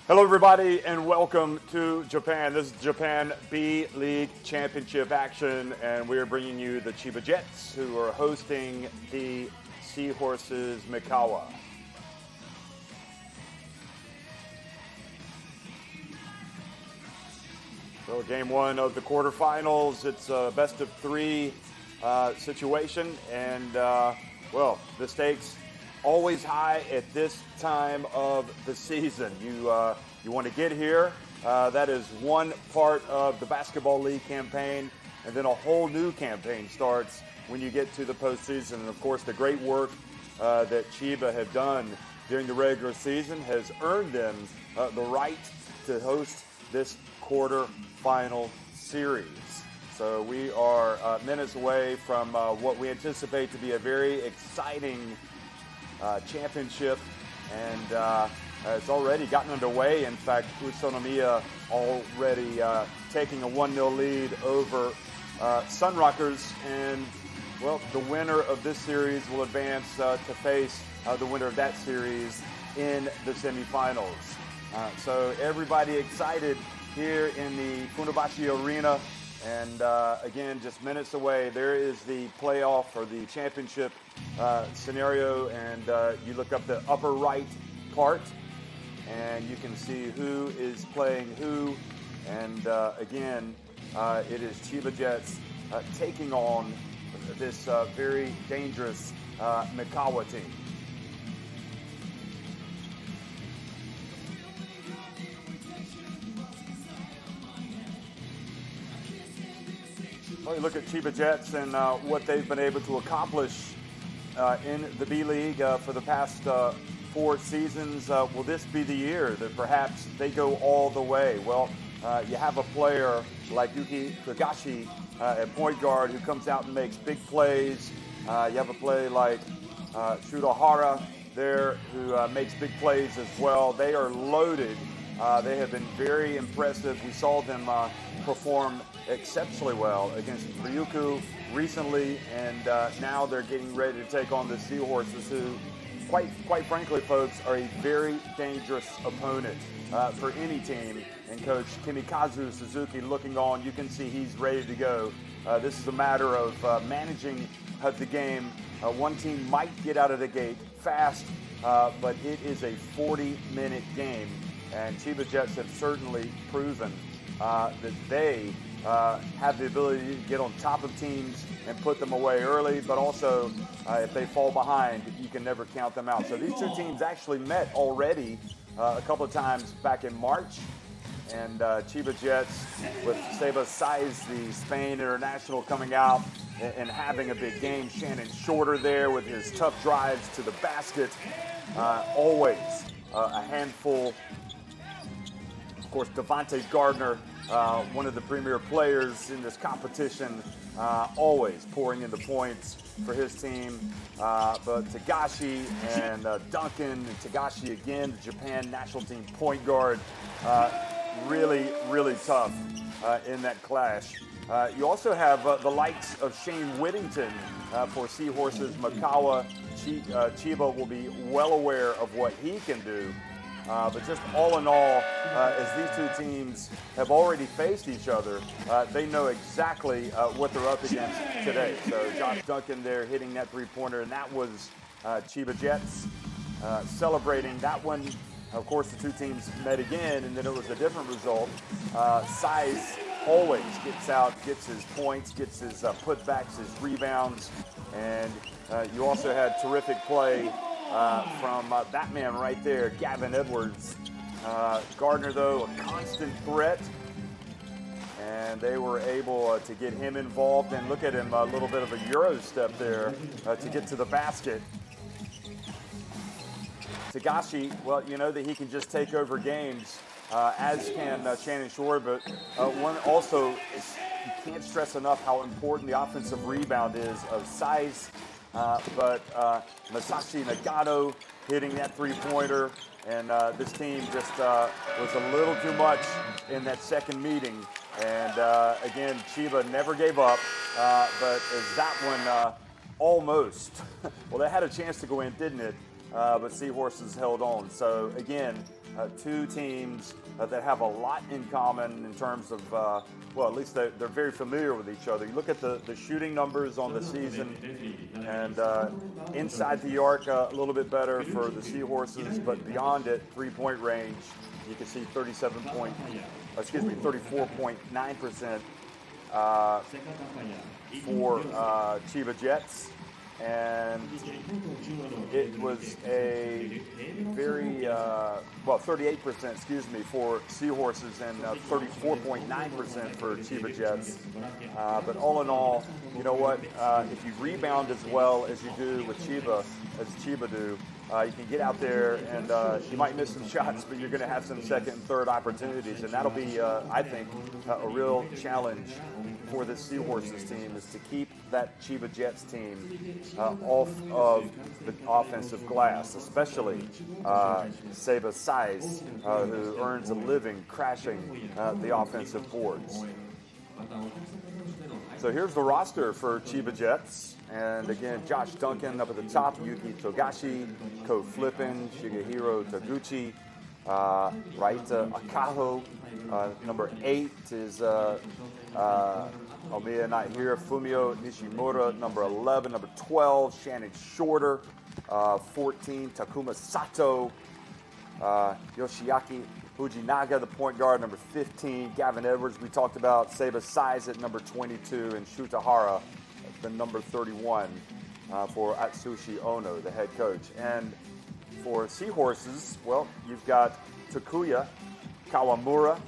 Hello, everybody, and welcome to Japan. This is Japan B.LEAGUE Championship action, and we are bringing you the Chiba Jets, who are hosting the Seahorses Mikawa. So, game one of the quarterfinals. It's a best of three situation, and well, the stakes always high at this time of the season. You want to get here. That is one part of the Basketball League campaign, and then a whole new campaign starts when you get to the postseason. And of course, the great work that Chiba have done during the regular season has earned them the right to host this quarterfinal series. So we are minutes away from what we anticipate to be a very exciting championship, and it's already gotten underway. In fact, Utsunomiya already taking a 1-0 lead over Sunrockers, and well, the winner of this series will advance to face the winner of that series in the semifinals. So everybody excited here in the Funabashi Arena, and again, just minutes away. There is the playoff or the championship scenario, and you look up the upper right part, and you can see who is playing who. And again, it is Chiba Jets taking on this very dangerous Mikawa team. Well, you look at Chiba Jets and what they've been able to accomplish in the B-League for the past 4 seasons. Will this be the year that perhaps they go all the way? Well, you have a player like Yuki Togashi at point guard who comes out and makes big plays. You have a player like Shudahara there who makes big plays as well. They are loaded. They have been very impressive. We saw them perform exceptionally well against Ryukyu recently, and now they're getting ready to take on the Seahorses, who, quite frankly, folks, are a very dangerous opponent for any team. And Coach Kimikazu Suzuki looking on, you can see he's ready to go. This is a matter of managing the game. One team might get out of the gate fast, but it is a 40-minute game. And Chiba Jets have certainly proven that they have the ability to get on top of teams and put them away early, but also if they fall behind, you can never count them out. So these two teams actually met already a couple of times back in March. And Chiba Jets, with Seba Saiz, the Spain international, coming out and having a big game. Shannon Shorter there with his tough drives to the basket. Always a handful. Of course, Devontae Gardner, one of the premier players in this competition, always pouring in the points for his team. But Tagashi and Duncan, and Tagashi again, the Japan national team point guard, really tough in that clash. You also have the likes of Shane Whittington for Seahorses. Mikawa. Chiba will be well aware of what he can do. But just all in all, as these two teams have already faced each other, they know exactly what they're up against today. So Josh Duncan there hitting that three-pointer, and that was Chiba Jets celebrating that one. Of course, the two teams met again, and then it was a different result. Saiz always gets out, gets his points, gets his putbacks, his rebounds, and you also had terrific play from that man right there, Gavin Edwards. Gardner, though, a constant threat, and they were able to get him involved. And look at him, a little bit of a Euro step there to get to the basket. Tagashi, well, you know that he can just take over games, as can Shannon Shore, but one also, you can't stress enough how important the offensive rebound is of Saiz. But Masashi Nagano hitting that three-pointer, and this team just was a little too much in that second meeting. And again, Chiba never gave up, but as that one almost, well, they had a chance to go in, didn't it? but Seahorses held on. So again, two teams that have a lot in common in terms of, well, at least they're very familiar with each other. You look at the shooting numbers on the season, and inside the arc a little bit better for the Seahorses, but beyond it, three-point range, you can see 34.9% for Chiba Jets. And it was a very, 38%, excuse me, for Seahorses and 34.9% for Chiba Jets. But all in all, you know what? If you rebound as well as you do with Chiba, as Chiba do, you can get out there and you might miss some shots, but you're going to have some second and third opportunities. And that'll be, I think, a real challenge for this Seahorses team, is to keep that Chiba Jets team off of the offensive glass, especially Seba Sais, who earns a living crashing the offensive boards. So here's the roster for Chiba Jets. And again, Josh Duncan up at the top, Yuki Togashi, Ko Flippin, Shigehiro Taguchi, Raita Akaho. Number 8 is Omiya not here, Fumio Nishimura. Number 11, number 12, Shannon Shorter. 14, Takuma Sato. Yoshiaki Fujinaga, the point guard, number 15. Gavin Edwards, we talked about. Seba Sais at number 22. And Shutahara, the number 31 for Atsushi Ono, the head coach. And for Seahorses, well, you've got Takuya Kawamura,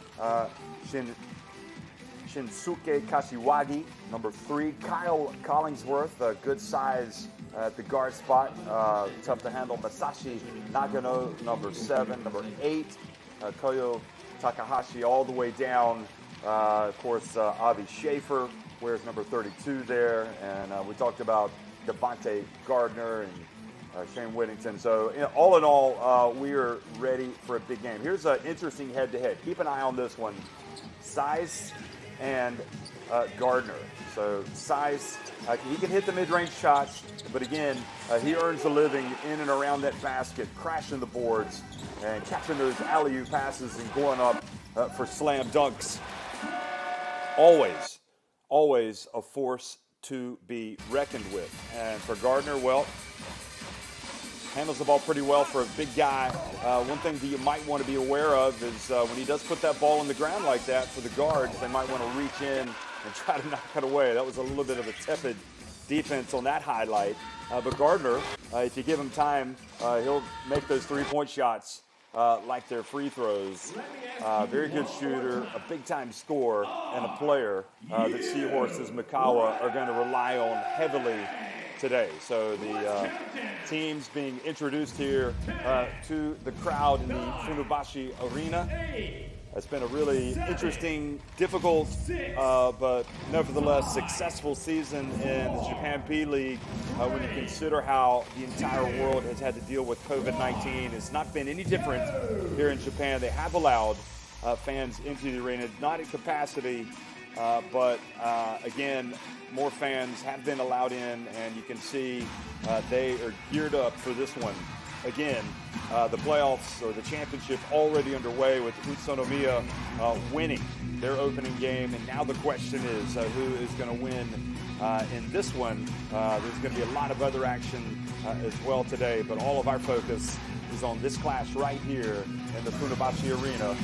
Shinsuke Kashiwagi, number 3. Kyle Collingsworth, good size at the guard spot, tough to handle. Masashi Nagano, number 7. Number 8, Koyo Takahashi, all the way down. Of course, Avi Schaefer wears number 32 there. And we talked about Devontae Gardner and Shane Whittington. So all in all, we are ready for a big game. Here's an interesting head-to-head. Keep an eye on this one. Sais and Gardner. So Sais, he can hit the mid-range shots, but again, he earns a living in and around that basket, crashing the boards and catching those alley-oop passes and going up for slam dunks. Always a force to be reckoned with. And for Gardner, well, handles the ball pretty well for a big guy. One thing that you might want to be aware of is when he does put that ball on the ground like that, for the guards, they might want to reach in and try to knock it away. That was a little bit of a tepid defense on that highlight. But Gardner, if you give him time, he'll make those three-point shots like they're free throws. Very good shooter, a big-time scorer, and a player that Seahorses Mikawa are going to rely on heavily today. So the teams being introduced here to the crowd in the Funabashi Arena. It's been a really interesting, difficult, but nevertheless successful season in the Japan B.LEAGUE when you consider how the entire world has had to deal with COVID-19. It's not been any different here in Japan. They have allowed fans into the arena, not at capacity, but again, more fans have been allowed in, and you can see they are geared up for this one. Again, the playoffs or the championship already underway with Utsunomiya winning their opening game. And now the question is who is going to win in this one. There's going to be a lot of other action as well today, but all of our focus is on this clash right here in the Funabashi Arena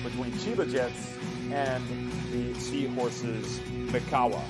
between Chiba Jets and the Seahorses Mikawa.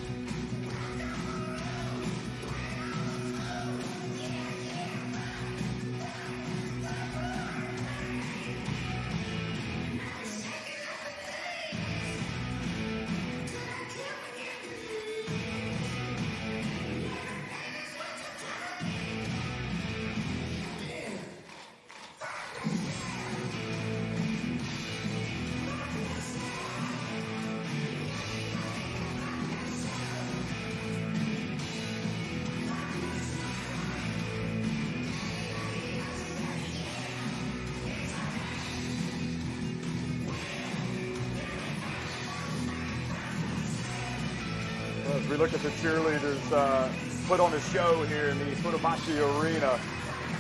We look at the cheerleaders put on a show here in the Funabashi Arena.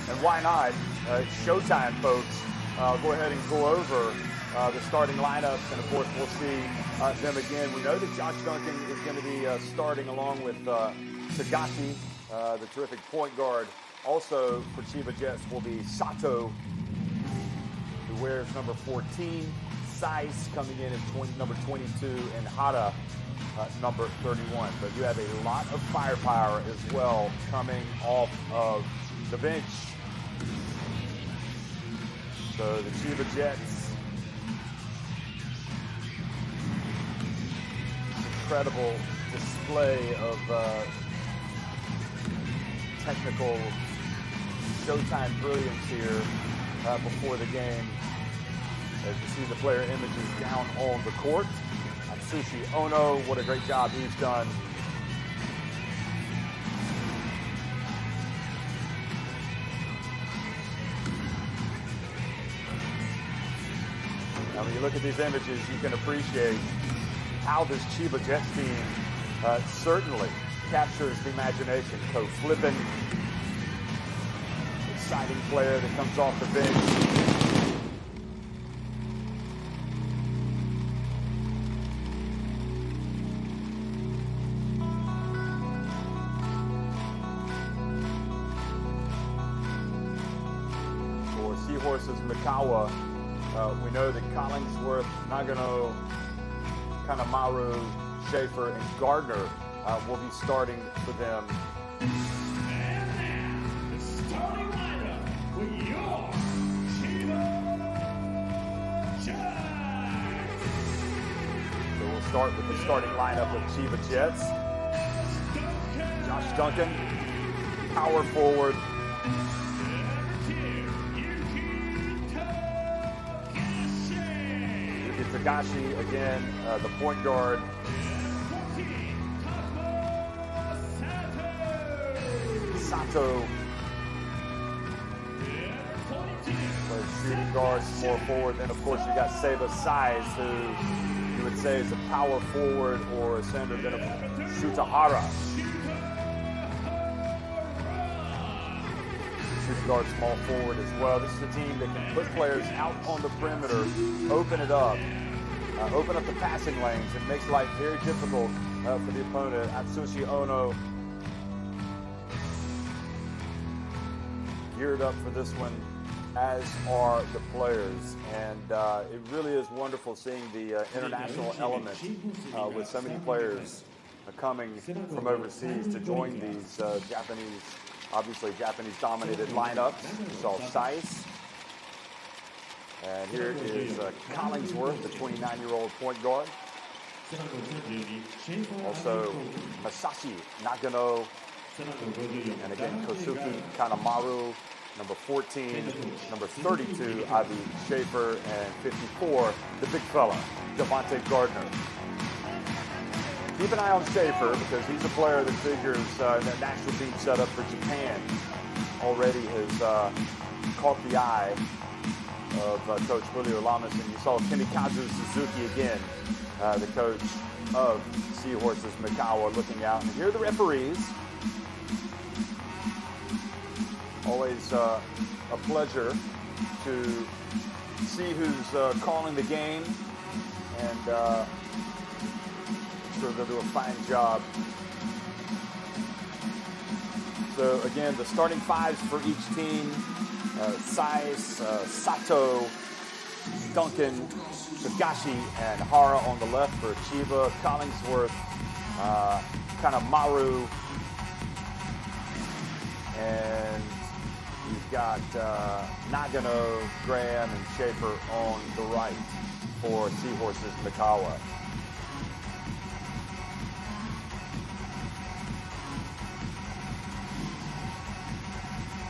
And why not? It's showtime, folks. Go ahead and go over the starting lineups, and of course we'll see them again. We know that Josh Duncan is going to be starting along with Tagashi, the terrific point guard. Also for Chiba Jets will be Sato, who wears number 14. Sais coming in at number 22, and Hara, number 31. But you have a lot of firepower as well coming off of the bench. So the Chiba Jets, incredible display of technical showtime brilliance here before the game. As you see the player images down on the court. Atsushi Ono, what a great job he's done. Now, when you look at these images, you can appreciate how this Chiba Jets team certainly captures the imagination. Ko Flippin, exciting player that comes off the bench. Seahorses Mikawa, we know that Collingsworth, Nagano, Kanemaru, Schaefer, and Gardner will be starting for them. And now, the starting lineup for your Chiba Jets. So we'll start with the starting lineup of Chiba Jets. Josh Duncan, power forward. Tagashi again, the point guard. Sato plays shooting guard, small forward. Then of course you got Seba Sais, who you would say is a power forward or a center. Then Shutahara, shooting guard, small forward as well. This is a team that can put players out on the perimeter, open it up. Open up the passing lanes. It makes life very difficult for the opponent. Atsushi Ono geared up for this one, as are the players. And it really is wonderful seeing the international element with so many players coming from overseas to join these Japanese, obviously Japanese-dominated lineups. We saw Sais. And here is Collingsworth, the 29-year-old point guard. Also, Masashi Nagano. And again, Kosuke Kanemaru, number 14. Number 32, Avi Schaefer. And 54, the big fella, Devontae Gardner. Keep an eye on Schaefer because he's a player that figures that national team setup for Japan already has caught the eye of Coach Julio Lamas, and you saw Kimikazu Suzuki again, the coach of Seahorses Mikawa, looking out. And here are the referees. Always a pleasure to see who's calling the game, and I'm sure they'll do a fine job. So again, the starting fives for each team. Sais, Sato, Duncan, Tagashi, and Hara on the left for Chiba. Collingsworth, Kanemaru, and you've got Nagano, Graham, and Schaefer on the right for Seahorses Mikawa.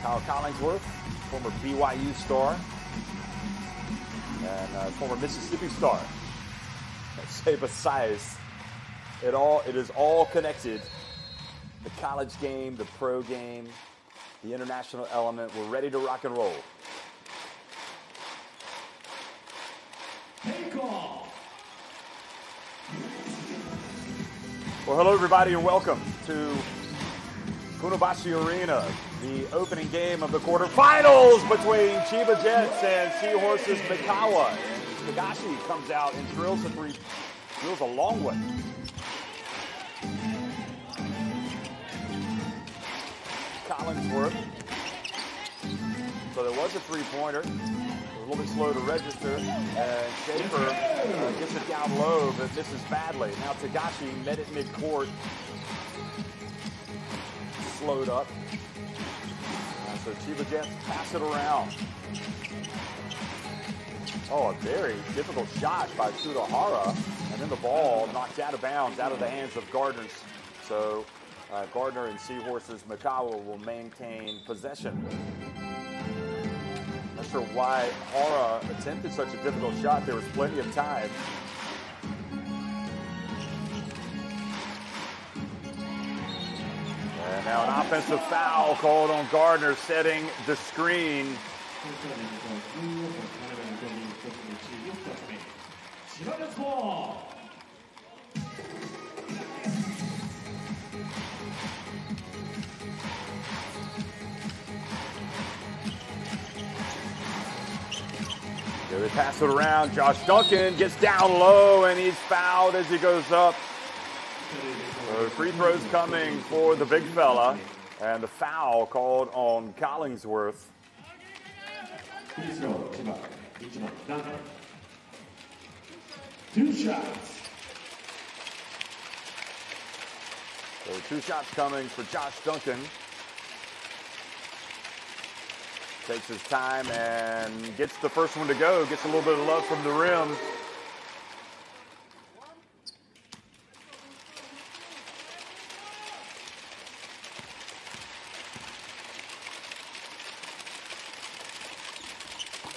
Kyle Collingsworth, former BYU star and former Mississippi star. Seba Sais. It is all connected. The college game, the pro game, the international element. We're ready to rock and roll. Take off. Well, hello everybody and welcome to Funabashi Arena, the opening game of the quarterfinals between Chiba Jets and Seahorses Mikawa. And Tagashi comes out and drills a long one. Collingsworth. So there was a three-pointer. It was a little bit slow to register. And Schaefer gets it down low, but misses badly. Now Tagashi met it mid-court. Slowed up. So Chiba Jets pass it around. Oh, a very difficult shot by Sudahara. And then the ball knocked out of bounds, out of the hands of Gardner. So Gardner and Seahorses Mikawa will maintain possession. Not sure why Hara attempted such a difficult shot. There was plenty of time. And now an offensive foul called on Gardner, setting the screen. Here they pass it around. Josh Duncan gets down low, and he's fouled as he goes up. So free throws coming for the big fella, and the foul called on Collingsworth. Two shots. So 2 shots coming for Josh Duncan. Takes his time and gets the first one to go. Gets a little bit of love from the rim.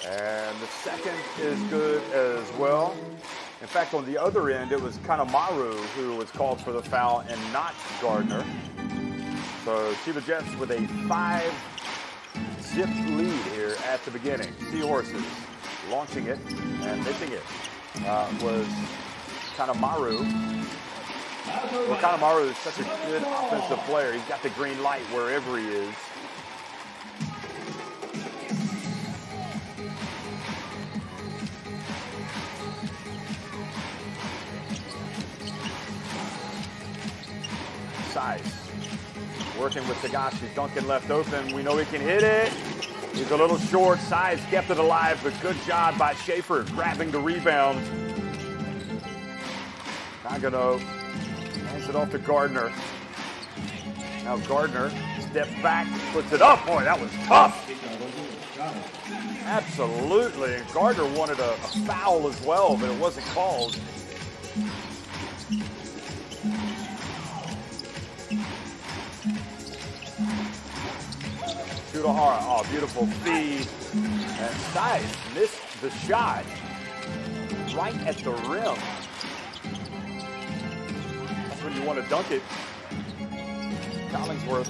And the second is good as well. In fact, on the other end, it was Kanemaru who was called for the foul and not Gardner. So Chiba Jets with a 5-zip lead here at the beginning. Seahorses launching it and missing it was Kanemaru. Well, Kanemaru is such a good offensive player. He's got the green light wherever he is. Working with Tagashi. Duncan left open. We know he can hit it. He's a little short. Size kept it alive, but good job by Schaefer grabbing the rebound. Nagano hands it off to Gardner. Now Gardner steps back, puts it up. Boy, that was tough. Absolutely. And Gardner wanted a foul as well, but it wasn't called. Sudahara, oh, beautiful feed. And Size missed the shot right at the rim. That's when you want to dunk it. Collingsworth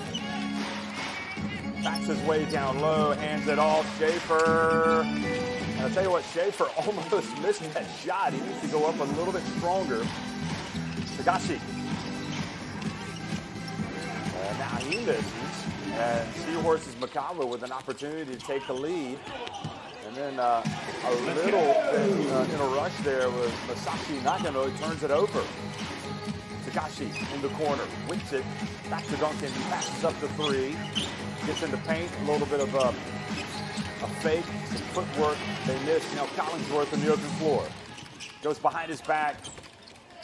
backs his way down low, hands it off. Schaefer. And I'll tell you what, Schaefer almost missed that shot. He needs to go up a little bit stronger. Tagashi. And now he misses. And Seahorses Mikawa with an opportunity to take the lead. And then a little bit in a rush there was Masashi Nagano. He turns it over. Tagashi in the corner. Winks it. Back to Duncan. He passes up the 3. Gets in the paint. A little bit of a fake. Some footwork. They miss. Now Collingsworth on the open floor. Goes behind his back.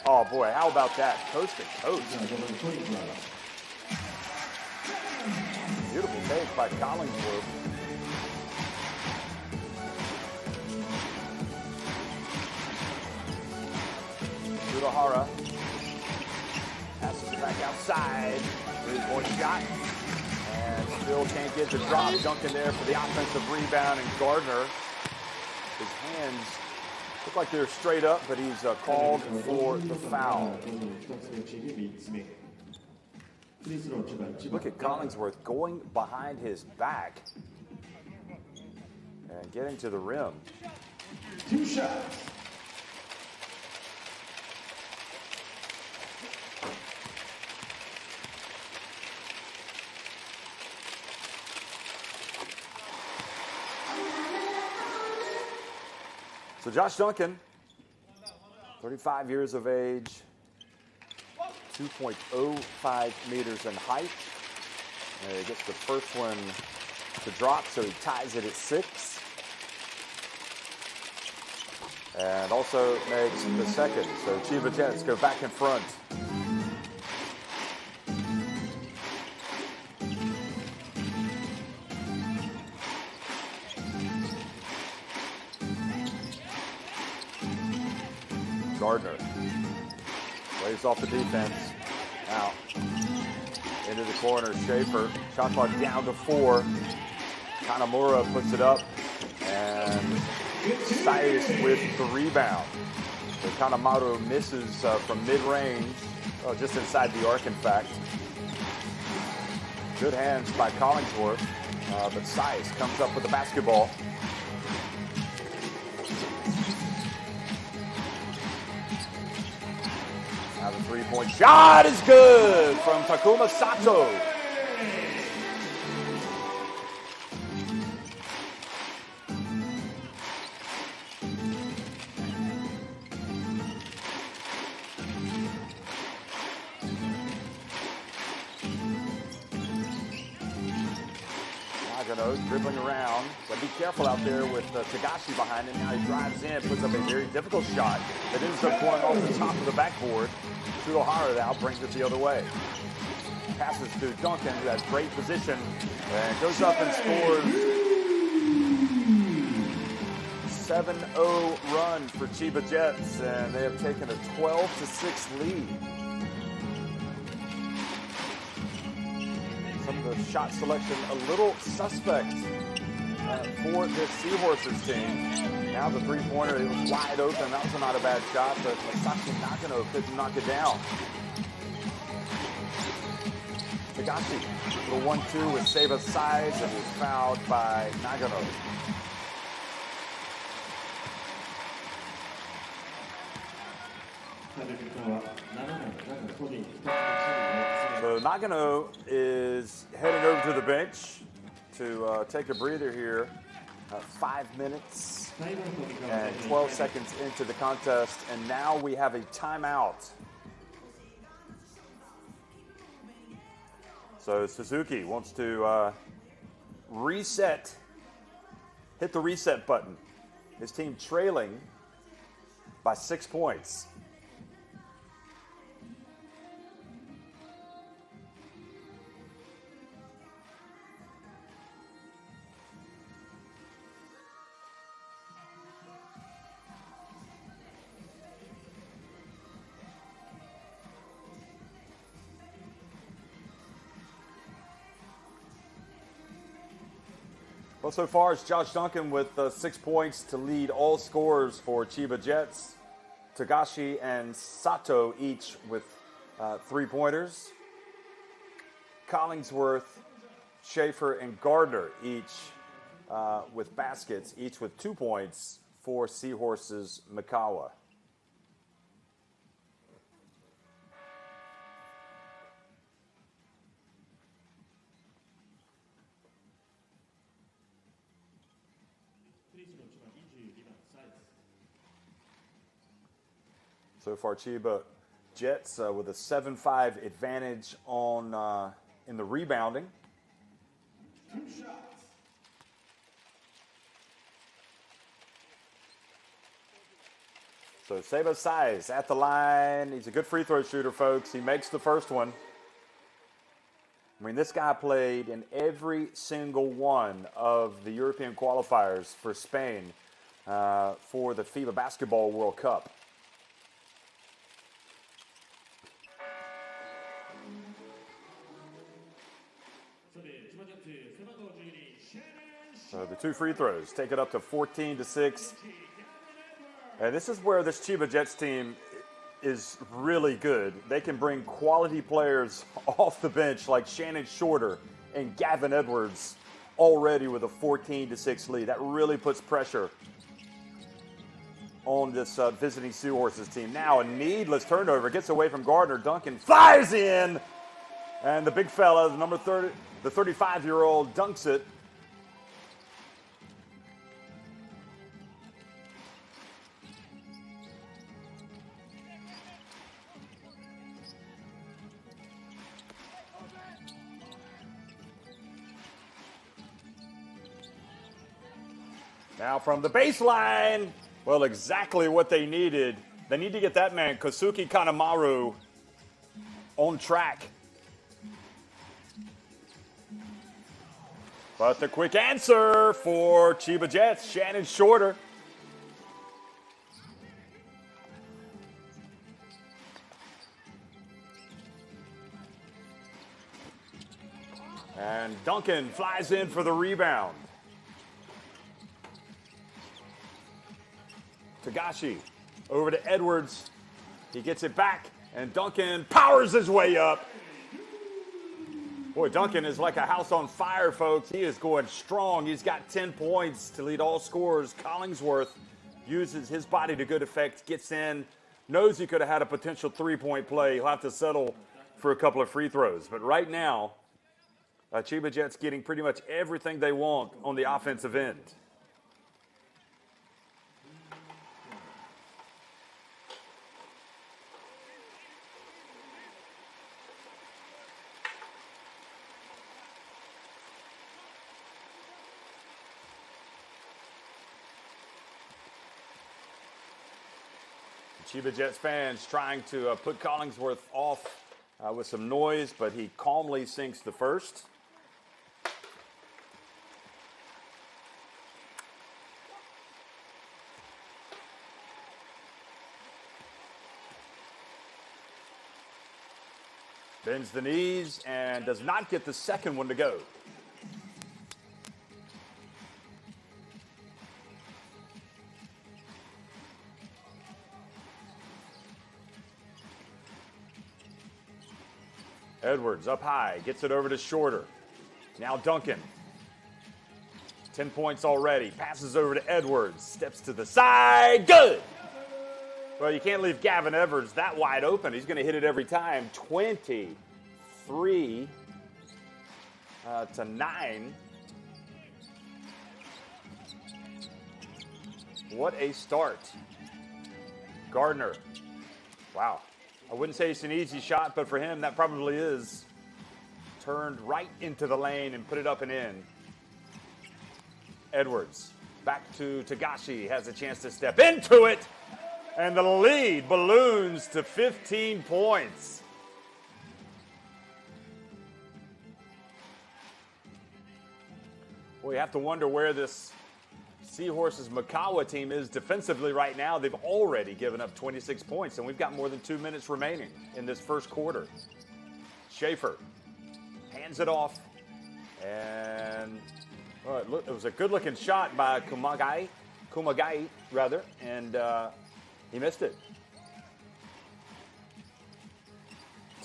Oh, boy. How about that? Coast to coast. Beautiful take by Collingsworth. Sudahara passes it back outside. 3-point shot. And still can't get the drop. Duncan there for the offensive rebound. And Gardner, his hands look like they're straight up, but he's called for the foul. Look at Collingsworth going behind his back and getting to the rim. 2 shots. So Josh Duncan, 35 years of age, 2.05 meters in height. And he gets the first one to drop, so he ties it at 6. And also makes the second. So Chiba Jets go back in front. Gardner plays off the defense. Now into the corner, Schaefer. Shot clock down to 4. Kanamura puts it up, and Sais with the rebound. So Kanemaru misses from mid-range, just inside the arc, in fact. Good hands by Collingsworth, but Sais comes up with the basketball. Now the three-point shot is good from Takuma Sato. Dribbling around, but be careful out there with Tagashi behind him. Now he drives in, puts up a very difficult shot that ends up going off the top of the backboard. Tsudohara now brings it the other way. Passes to Duncan, who has great position, and goes up and scores. 7-0 run for Chiba Jets, and they have taken a 12-6 lead. Some of the shot selection a little suspect for this Seahorses team. Now the three-pointer, it was wide open. That was not a bad shot, but Masashi Nagano couldn't knock it down. Tagashi, the 1-2 with Seiba Sais, and was fouled by Nagano. So Nagano is heading over to the bench to take a breather here. 5 minutes and 12 seconds into the contest, and now we have a timeout. So Suzuki wants to reset, hit the reset button. His team trailing by 6 points. Well, so far it's Josh Duncan with 6 points to lead all scorers for Chiba Jets. Tagashi and Sato each with 3-pointers. Collingsworth, Schaefer, and Gardner each with baskets, each with 2 points for Seahorses Mikawa. So far, Chiba Jets with a 7-5 advantage on in the rebounding. 2 shots. So Seiba Sais at the line. He's a good free throw shooter, folks. He makes the first one. I mean, this guy played in every single one of the European qualifiers for Spain for the FIBA Basketball World Cup. So the 2 free throws take it up to 14-6. And this is where this Chiba Jets team is really good. They can bring quality players off the bench like Shannon Shorter and Gavin Edwards already with a 14-6 lead. That really puts pressure on this visiting Seahorses team. Now a needless turnover. Gets away from Gardner. Duncan fires in. And the big fella, the number 30, the 35-year-old, dunks it. Now from the baseline. Well, exactly what they needed. They need to get that man, Kosuke Kanemaru, on track. But the quick answer for Chiba Jets, Shannon Shorter. And Duncan flies in for the rebound. Tagashi over to Edwards. He gets it back, and Duncan powers his way up. Boy, Duncan is like a house on fire, folks. He is going strong. He's got 10 points to lead all scorers. Collingsworth uses his body to good effect, gets in, knows he could have had a potential three-point play. He'll have to settle for a couple of free throws. But right now, Chiba Jets getting pretty much everything they want on the offensive end. Chiba Jets fans trying to put Collingsworth off with some noise, but he calmly sinks the first. Bends the knees and does not get the second one to go. Edwards up high, gets it over to Shorter. Now Duncan. 10 points already. Passes over to Edwards. Steps to the side. Good! Well, you can't leave Gavin Edwards that wide open. He's going to hit it every time. 23 to 9. What a start. Gardner. Wow. I wouldn't say it's an easy shot, but for him, that probably is. Turned right into the lane and put it up and in. Edwards back to Tagashi. Has a chance to step into it. And the lead balloons to 15 points. Well, you have to wonder where this Seahorses Mikawa team is defensively right now. They've already given up 26 points, and we've got more than 2 minutes remaining in this first quarter. Schaefer hands it off, and well, it was a good-looking shot by Kumagai, and he missed it.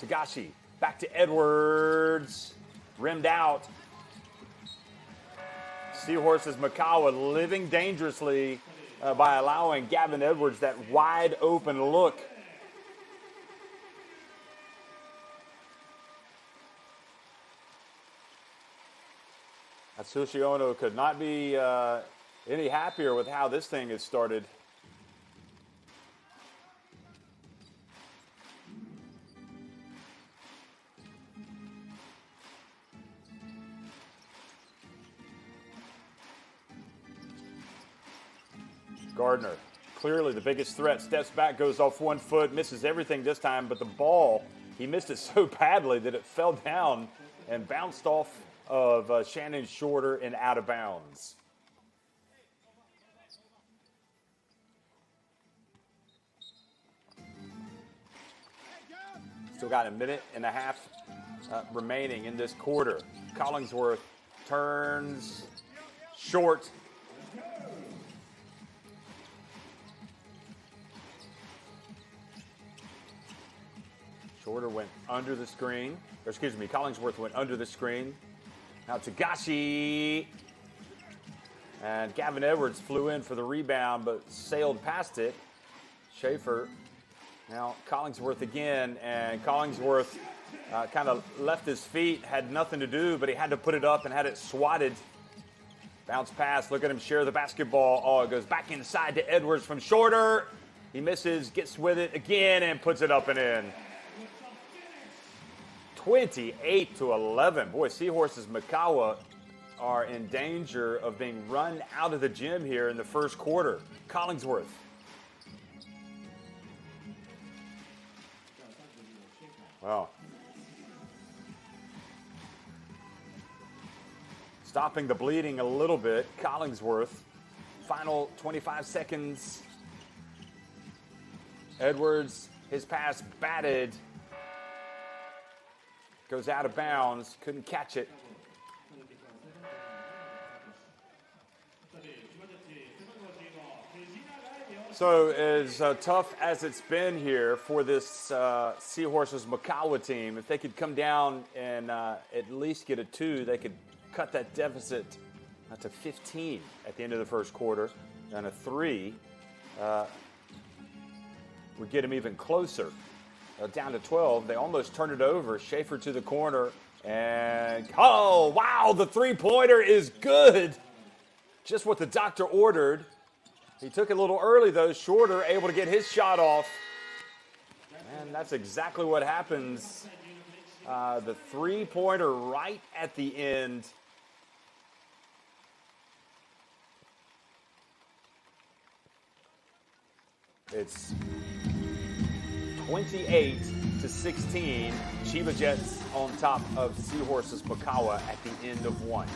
Tagashi back to Edwards, rimmed out. Seahorses Mikawa living dangerously by allowing Gavin Edwards that wide open look. Atsushi Ono could not be any happier with how this thing has started. Gardner, clearly the biggest threat, steps back, goes off 1 foot, misses everything this time, but the ball, he missed it so badly that it fell down and bounced off of Shannon Shorter and out of bounds. Still got a minute and a half remaining in this quarter. Collingsworth turns short. Shorter went under the screen. Or excuse me, Collingsworth went under the screen. Now Tagashi. And Gavin Edwards flew in for the rebound, but sailed past it. Schaefer. Now Collingsworth again, and Collingsworth kind of left his feet, had nothing to do, but he had to put it up and had it swatted. Bounce pass, look at him share the basketball. Oh, it goes back inside to Edwards from Shorter. He misses, gets with it again, and puts it up and in. 28 to 11. Boy, Seahorses Mikawa are in danger of being run out of the gym here in the first quarter. Collingsworth. Wow. Stopping the bleeding a little bit. Collingsworth. Final 25 seconds. Edwards, his pass batted. Goes out of bounds. Couldn't catch it. So as tough as it's been here for this Seahorses Mikawa team, if they could come down and at least get a 2, they could cut that deficit to 15 at the end of the first quarter, and a 3 would get them even closer. Down to 12, they almost turned it over. Schaefer to the corner, and oh wow, the 3-pointer is good. Just what the doctor ordered. He took it a little early though, Shorter able to get his shot off. And that's exactly what happens. The 3-pointer right at the end. It's 28-16. Chiba Jets on top of Seahorses Mikawa at the end of 1.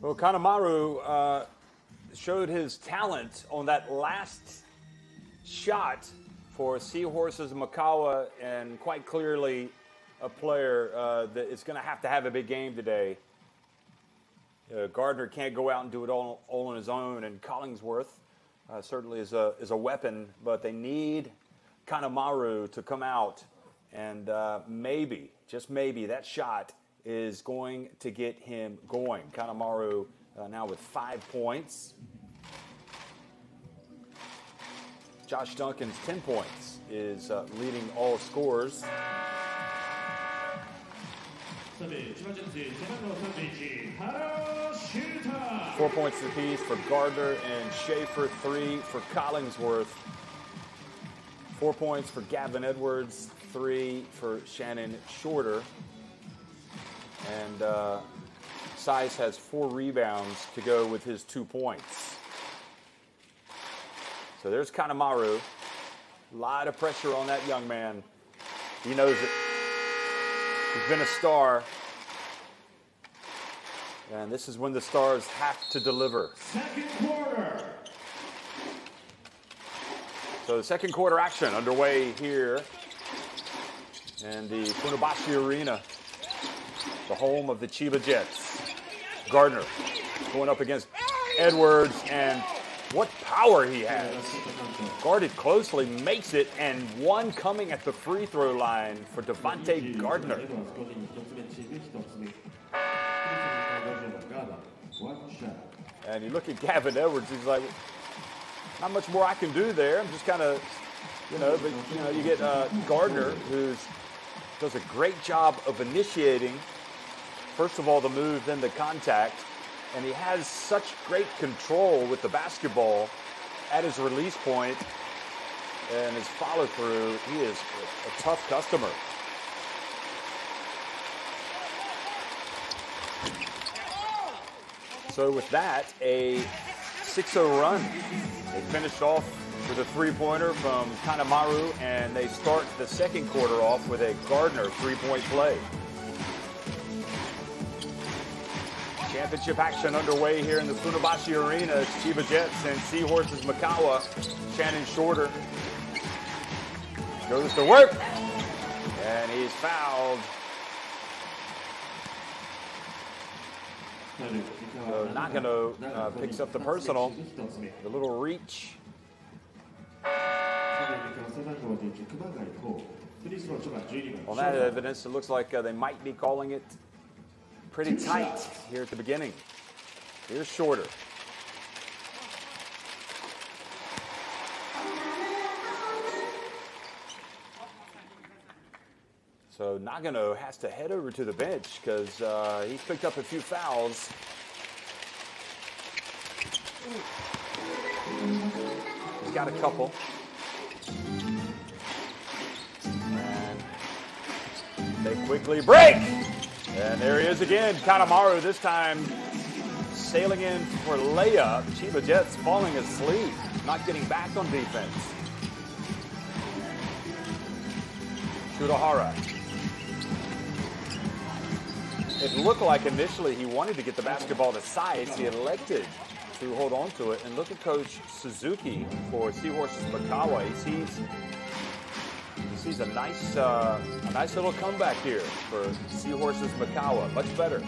Well, Kanemaru showed his talent on that last shot for Seahorses Mikawa, and quite clearly a player that is going to have a big game today. Gardner can't go out and do it all on his own, and Collingsworth certainly is a weapon, but they need Kanemaru to come out, and maybe, just maybe, that shot is going to get him going. Kanemaru now with 5 points. Josh Duncan's 10 points is leading all scorers. 4 points apiece for Gardner and Schaefer, 3 for Collingsworth. 4 points for Gavin Edwards, 3 for Shannon Shorter. And Size has 4 rebounds to go with his 2 points. So there's Kanemaru. A lot of pressure on that young man. He knows it. He's been a star. And this is when the stars have to deliver. Second quarter. So the second quarter action underway here in the Funabashi Arena, the home of the Chiba Jets. Gardner going up against Edwards, and what power he has. Guarded closely, makes it, and one coming at the free throw line for Devontae Gardner. And you look at Gavin Edwards, he's like, not much more I can do there. I'm just kind of, but you get Gardner, who does a great job of initiating, first of all, the move, then the contact. And he has such great control with the basketball at his release point and his follow through. He is a tough customer. So with that, a 6-0 run. They finished off with a 3-pointer from Kanemaru, and they start the second quarter off with a Gardner 3-point play. Championship action underway here in the Funabashi Arena. It's Chiba Jets and Seahorses Mikawa. Shannon Shorter goes to work, and he's fouled. So Nakano picks up the personal, the little reach. On that evidence, it looks like they might be calling it pretty tight here at the beginning. Here's Shorter. So Nagano has to head over to the bench because he's picked up a few fouls. He's got a couple. And they quickly break. And there he is again. Kanemaru this time sailing in for layup. Chiba Jets falling asleep, not getting back on defense. Shurahara. It looked like initially he wanted to get the basketball to Sides. He elected to hold on to it. And look at Coach Suzuki for Seahorses Mikawa. He sees a nice little comeback here for Seahorses Mikawa. Much better.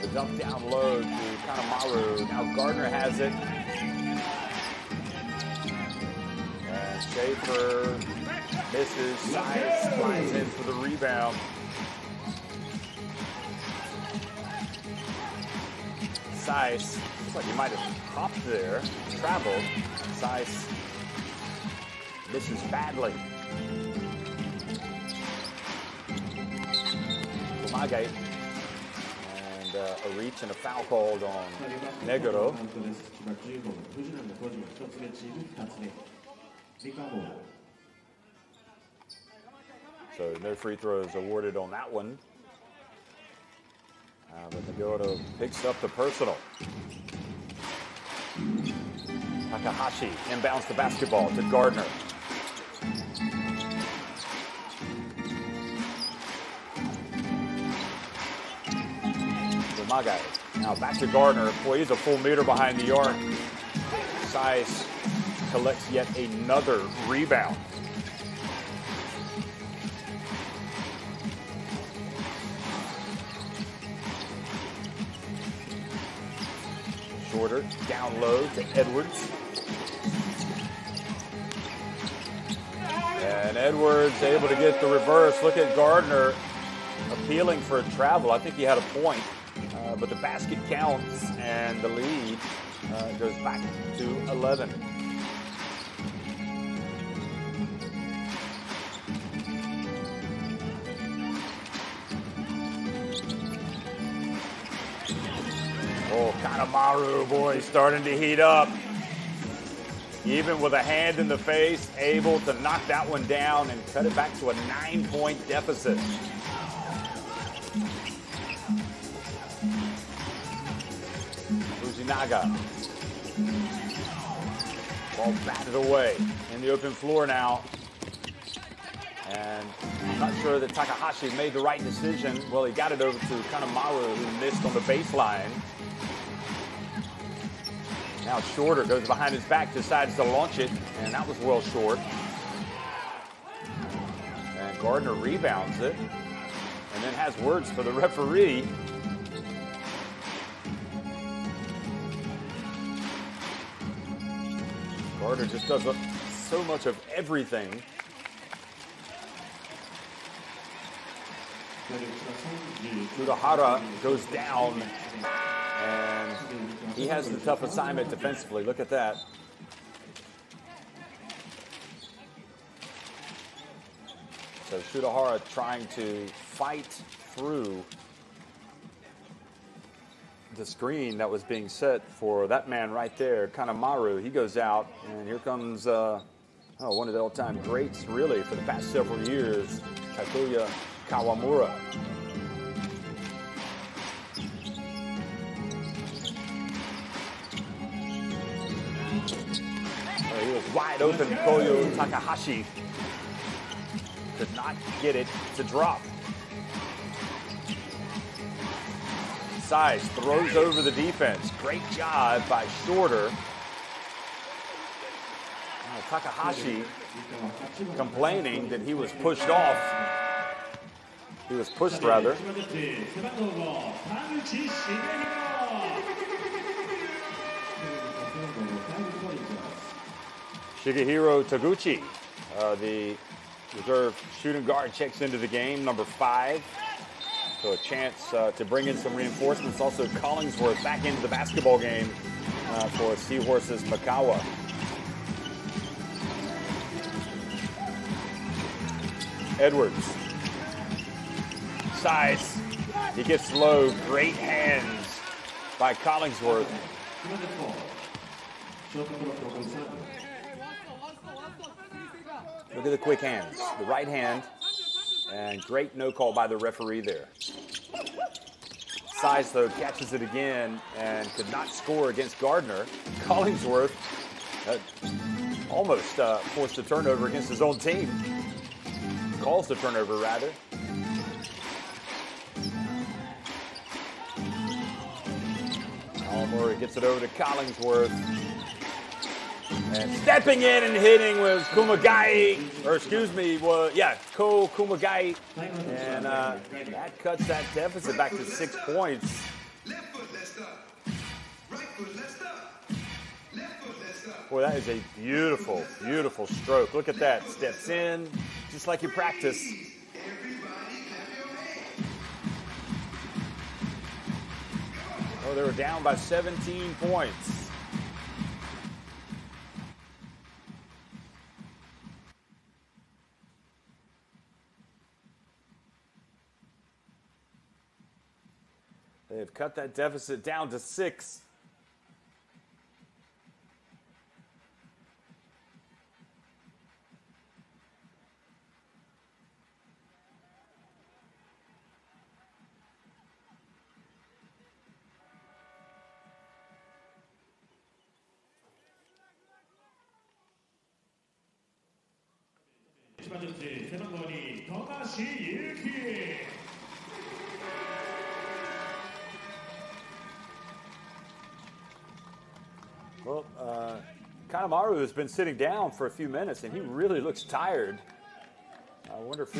The dump down low to Kanemaru. Now Gardner has it. And Schaefer misses. Sides flies in for the rebound. Sides, looks like he might have hopped there, traveled. Sides misses badly. Kumage. And a reach and a foul called on Negoro. So no free throws awarded on that one. But Negoro picks up the personal. Takahashi inbounds the basketball to Gardner. Umage. Now back to Gardner. Boy, he's a full meter behind the arc. Size collects yet another rebound. Shorter, down low to Edwards. And Edwards able to get the reverse. Look at Gardner appealing for a travel. I think he had a point, but the basket counts and the lead goes back to 11. Oh, Kanemaru, boy, starting to heat up. Even with a hand in the face, able to knock that one down and cut it back to a 9-point deficit. Fujinaga. Ball batted away in the open floor now. And I'm not sure that Takahashi made the right decision. Well, he got it over to Kanemaru, who missed on the baseline. Now Shorter goes behind his back, decides to launch it, and that was well short. And Gardner rebounds it, and then has words for the referee. Gardner just does so much of everything. Urahara goes down, and he has the tough assignment defensively. Look at that. So Shurahara trying to fight through the screen that was being set for that man right there, Kanemaru. He goes out, and here comes one of the all-time greats, really, for the past several years, Takuya Kawamura. He was wide open. Koyo Takahashi could not get it to drop. Size throws over the defense. Great job by Shorter. Takahashi complaining that he was pushed off. He was pushed, rather. Shigehiro Taguchi, the Reserve shooting guard checks into the game, number 5. So a chance to bring in some reinforcements. Also Collingsworth back into the basketball game for Seahorses Mikawa. Edwards. Size. He gets low. Great hands by Collingsworth. Look at the quick hands. The right hand. And great no call by the referee there. Size, though, catches it again and could not score against Gardner. Collingsworth almost forced a turnover against his own team. Calls the turnover, rather. Murray gets it over to Collingsworth. And stepping in and hitting was Kumagai, or excuse me, Ko Kumagai. And that cuts that deficit back to 6 points. Boy, that is a beautiful, beautiful stroke. Look at that. Steps in, just like you practice. Oh, they were down by 17 points. They've cut that deficit down to 6. Well, Kanemaru has been sitting down for a few minutes, and he really looks tired. I wonder if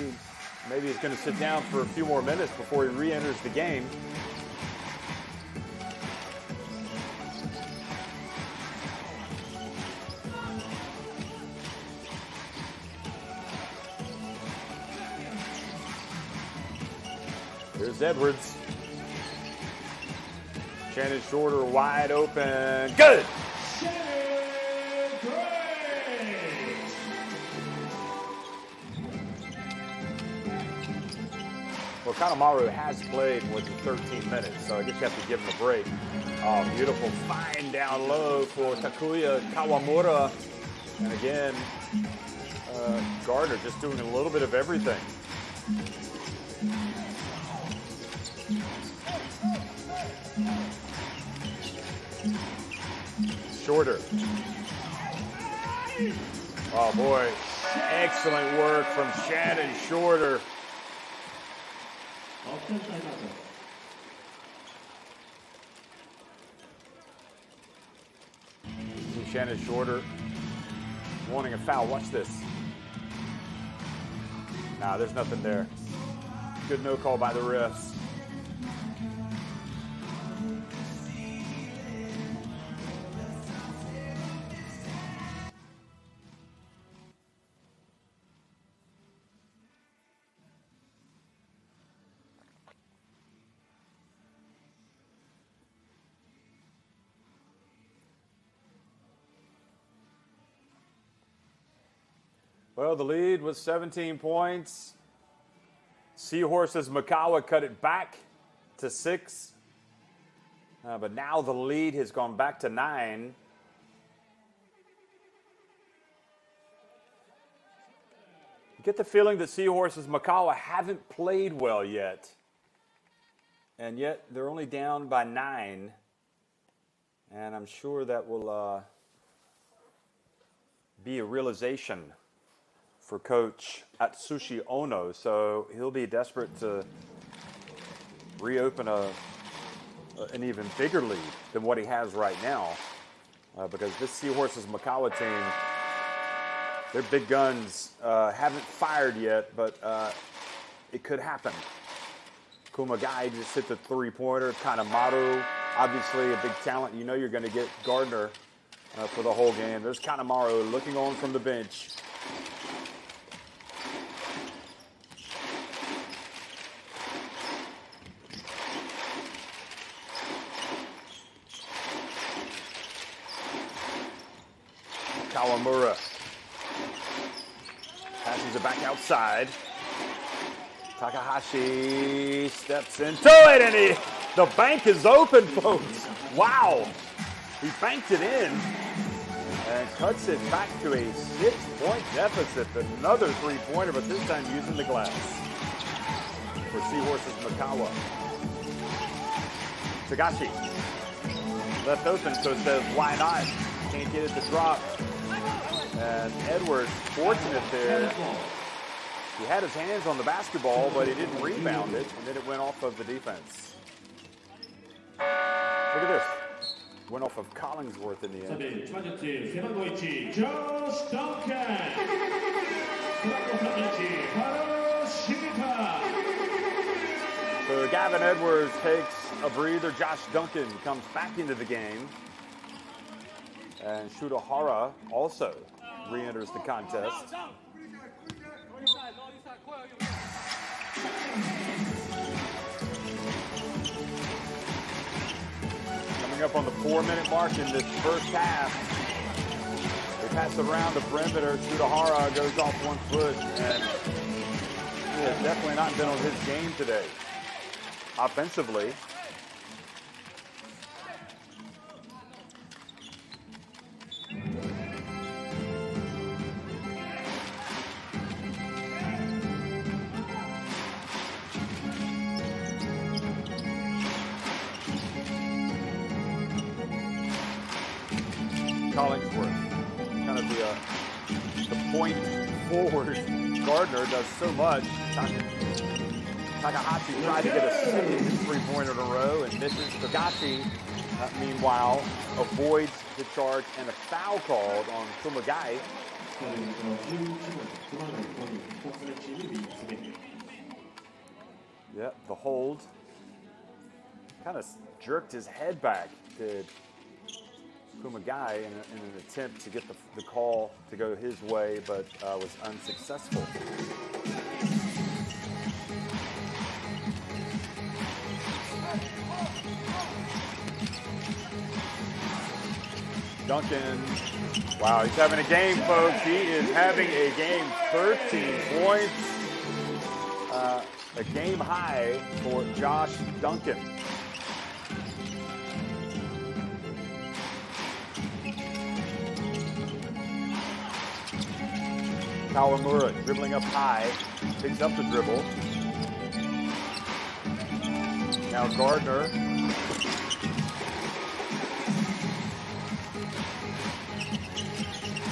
maybe he's going to sit down for a few more minutes before he re-enters the game. Here's Edwards. Shannon Shorter wide open. Good! Well, Kanemaru has played more than 13 minutes, so I guess you have to give him a break. Oh, beautiful find down low for Takuya Kawamura. And again, Gardner just doing a little bit of everything. Shorter. Oh boy, excellent work from Shannon Shorter. See Shannon Shorter wanting a foul. Watch this. Nah, there's nothing there. Good no call by the refs. Well, the lead was 17 points. Seahorses Mikawa cut it back to 6. But now the lead has gone back to 9. You get the feeling that Seahorses Mikawa haven't played well yet. And yet they're only down by 9. And I'm sure that will be a realization for Coach Atsushi Ono, so he'll be desperate to reopen an even bigger lead than what he has right now, because this Seahorses Mikawa team, their big guns haven't fired yet, but it could happen. Kumagai just hit the three-pointer. Kanemaru, obviously a big talent. You know you're going to get Gardner for the whole game. There's Kanemaru looking on from the bench. Kawamura passes it back outside. Takahashi steps into it, and the bank is open, folks. Wow. He banked it in and cuts it back to a 6-point deficit. Another three-pointer, but this time using the glass for Seahorses Mikawa. Tagashi left open, so it says, why not? Can't get it to drop. And Edwards, fortunate there. He had his hands on the basketball, but he didn't rebound it, and then it went off of the defense. Look at this. Went off of Collingsworth in the end. Josh Duncan. So Gavin Edwards takes a breather. Josh Duncan comes back into the game. And Shudahara also re-enters the contest. Coming up on the 4-minute mark in this first half. They pass around the perimeter. Shudahara goes off 1 foot, and he has definitely not been on his game today. Offensively. Collingsworth, kind of the point forward. Gardner does so much. Takahashi tried to get a second three-pointer in a row and misses. Tagashi, meanwhile, avoids the charge and a foul called on Kumagai. Yeah, the hold. Kind of jerked his head back, did Kumagai, in an attempt to get the call to go his way, but was unsuccessful. Duncan, wow, he's having a game, folks. He is having a game. 13 points, a game high for Josh Duncan. Kawamura dribbling up high, picks up the dribble. Now Gardner.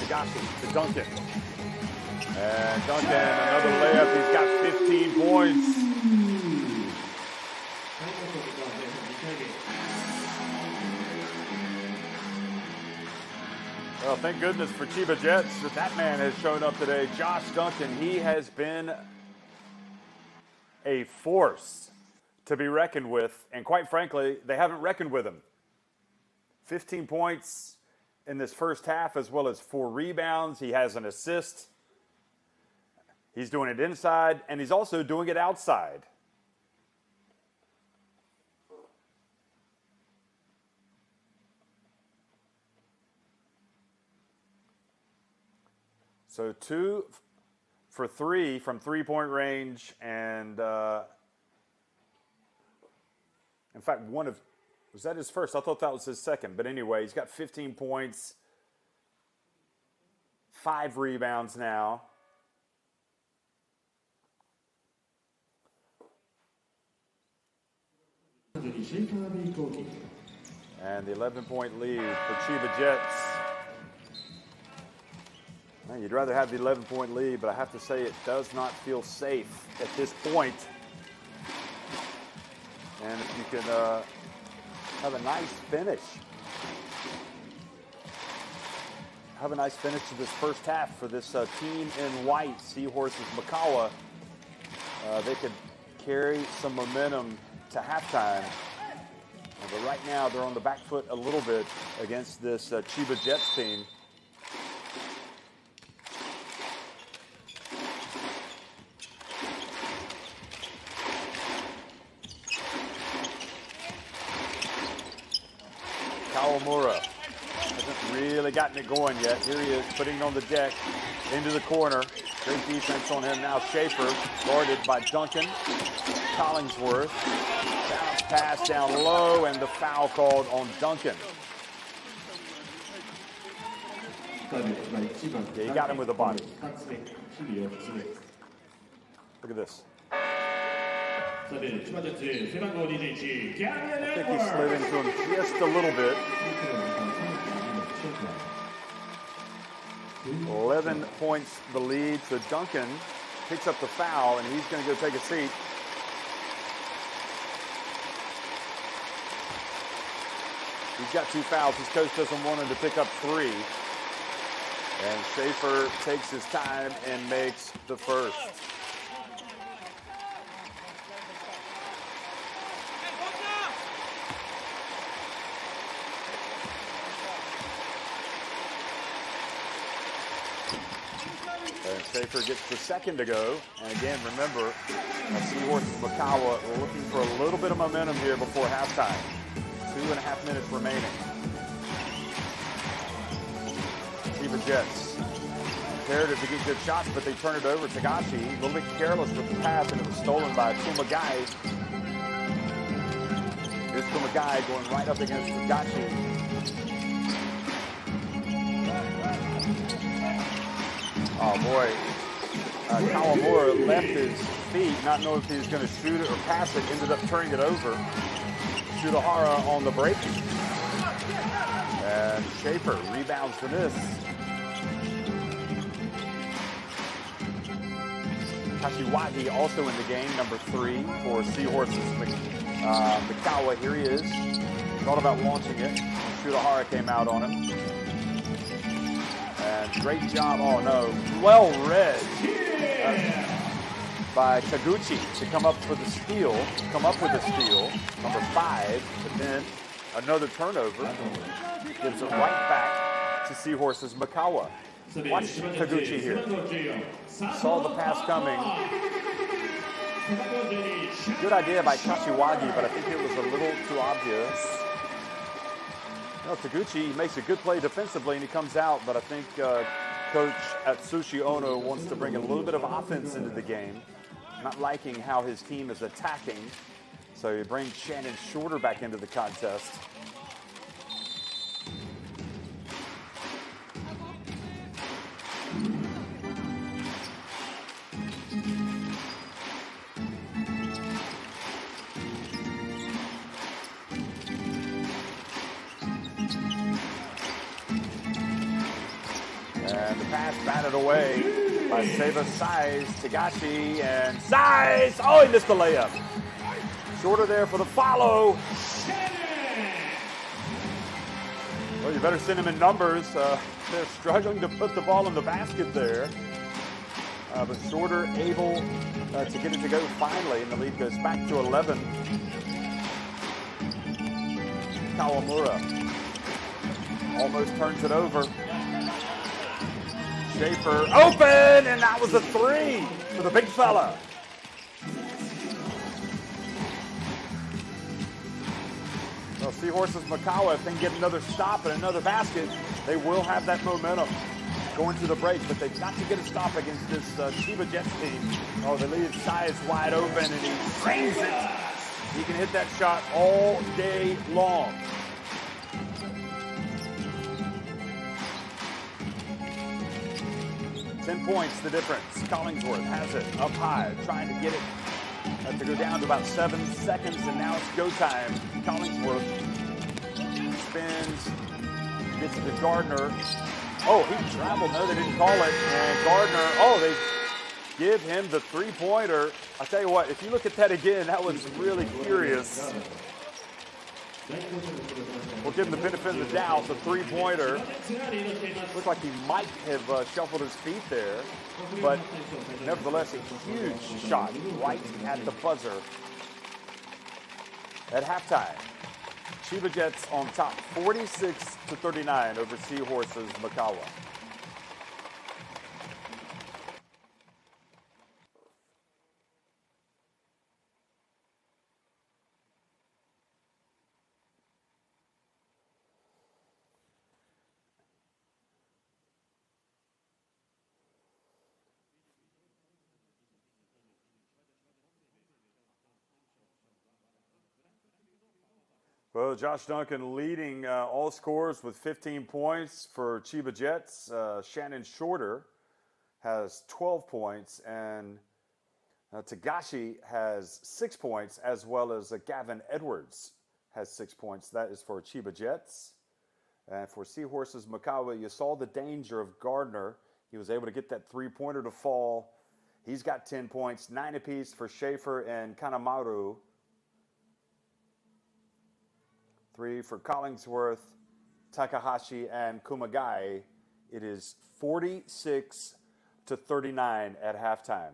Tagashi to Duncan. And Duncan, another layup. He's got 15 points. Well, thank goodness for Chiba Jets that man has shown up today. Josh Duncan, he has been a force to be reckoned with. And quite frankly, they haven't reckoned with him. 15 points in this first half, as well as 4 rebounds. He has an assist. He's doing it inside, and he's also doing it outside. So 2 for 3 from three-point range, and in fact, was that his first? I thought that was his second. But anyway, he's got 15 points, 5 rebounds now. And the 11-point lead for Chiba Jets. Man, you'd rather have the 11-point lead, but I have to say it does not feel safe at this point. And if you can have a nice finish. Have a nice finish to this first half for this team in white, Seahorses Mikawa. They could carry some momentum to halftime. But right now, they're on the back foot a little bit against this Chiba Jets team. Kawamura hasn't really gotten it going yet. Here he is, putting it on the deck, into the corner. Great defense on him now. Schaefer, guarded by Duncan. Collingsworth, bounce pass down low, and the foul called on Duncan. Yeah, he got him with the body. Look at this. I think he slid into him just a little bit. 11 points the lead, so Duncan picks up the foul, and he's going to go take a seat. He's got 2 fouls. His coach doesn't want him to pick up 3. And Schaefer takes his time and makes the first. And Schaefer gets the second to go. And again, remember, Seahorses Mikawa looking for a little bit of momentum here before halftime. 2.5 minutes remaining. Chiba Jets, imperative to get good shots, but they turn it over. Tagashi, a little bit careless with the pass, and it was stolen by Kumagai. Here's Kumagai going right up against Tagashi. Oh boy, Kawamura left his feet, not knowing if he was going to shoot it or pass it, ended up turning it over. Shudahara on the break. And Schaefer rebounds the miss. Kashiwagi also in the game, number 3 for Seahorses. Mikawa, here he is. Thought about launching it. Shudahara came out on him. And great job, oh no, well read by Taguchi to come up with the steal, number 5, but then another turnover gives it right back to Seahorses Mikawa. Watch Taguchi here. Saw the pass coming. Good idea by Kashiwagi, but I think it was a little too obvious. Well, Taguchi makes a good play defensively, and he comes out, but I think Coach Atsushi Ono wants to bring a little bit of offense into the game. Not liking how his team is attacking, so he brings Shannon Shorter back into the contest. And the pass batted away by Seiba Size, Tagashi, and Size! Oh, he missed the layup. Shorter there for the follow. Well, you better send him in numbers. They're struggling to put the ball in the basket there. But Shorter able to get it to go finally, and the lead goes back to 11. Kawamura almost turns it over. Schaefer open, and that was a 3 for the big fella. Well, Seahorses Mikawa, if they can get another stop and another basket, they will have that momentum going to the break, but they've got to get a stop against this Chiba Jets team. Oh, the lead Size wide open, and he drains it. He can hit that shot all day long. Ten points, the difference. Collingsworth has it up high, trying to get it to go down to about 7 seconds, and now it's go time. Collingsworth spins, gets it to Gardner. Oh, he traveled. No, they didn't call it. And Gardner, oh, they give him the 3-pointer. I'll tell you what, if you look at that again, that was really curious. We'll give him the benefit of the doubt. The 3-pointer looked like he might have shuffled his feet there, but nevertheless, a huge shot right at the buzzer at halftime. Chiba Jets on top, 46-39 over Seahorses Mikawa. Well, Josh Duncan leading all scores with 15 points for Chiba Jets. Shannon Shorter has 12 points, and Tagashi has 6 points, as well as Gavin Edwards has 6 points. That is for Chiba Jets. And for Seahorses, Mikawa, you saw the danger of Gardner. He was able to get that three-pointer to fall. He's got 10 points, 9 apiece for Schaefer and Kanemaru. 3 for Collingsworth, Takahashi, and Kumagai. It is 46-39 at halftime.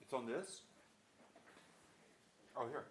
It's on this? Oh, here.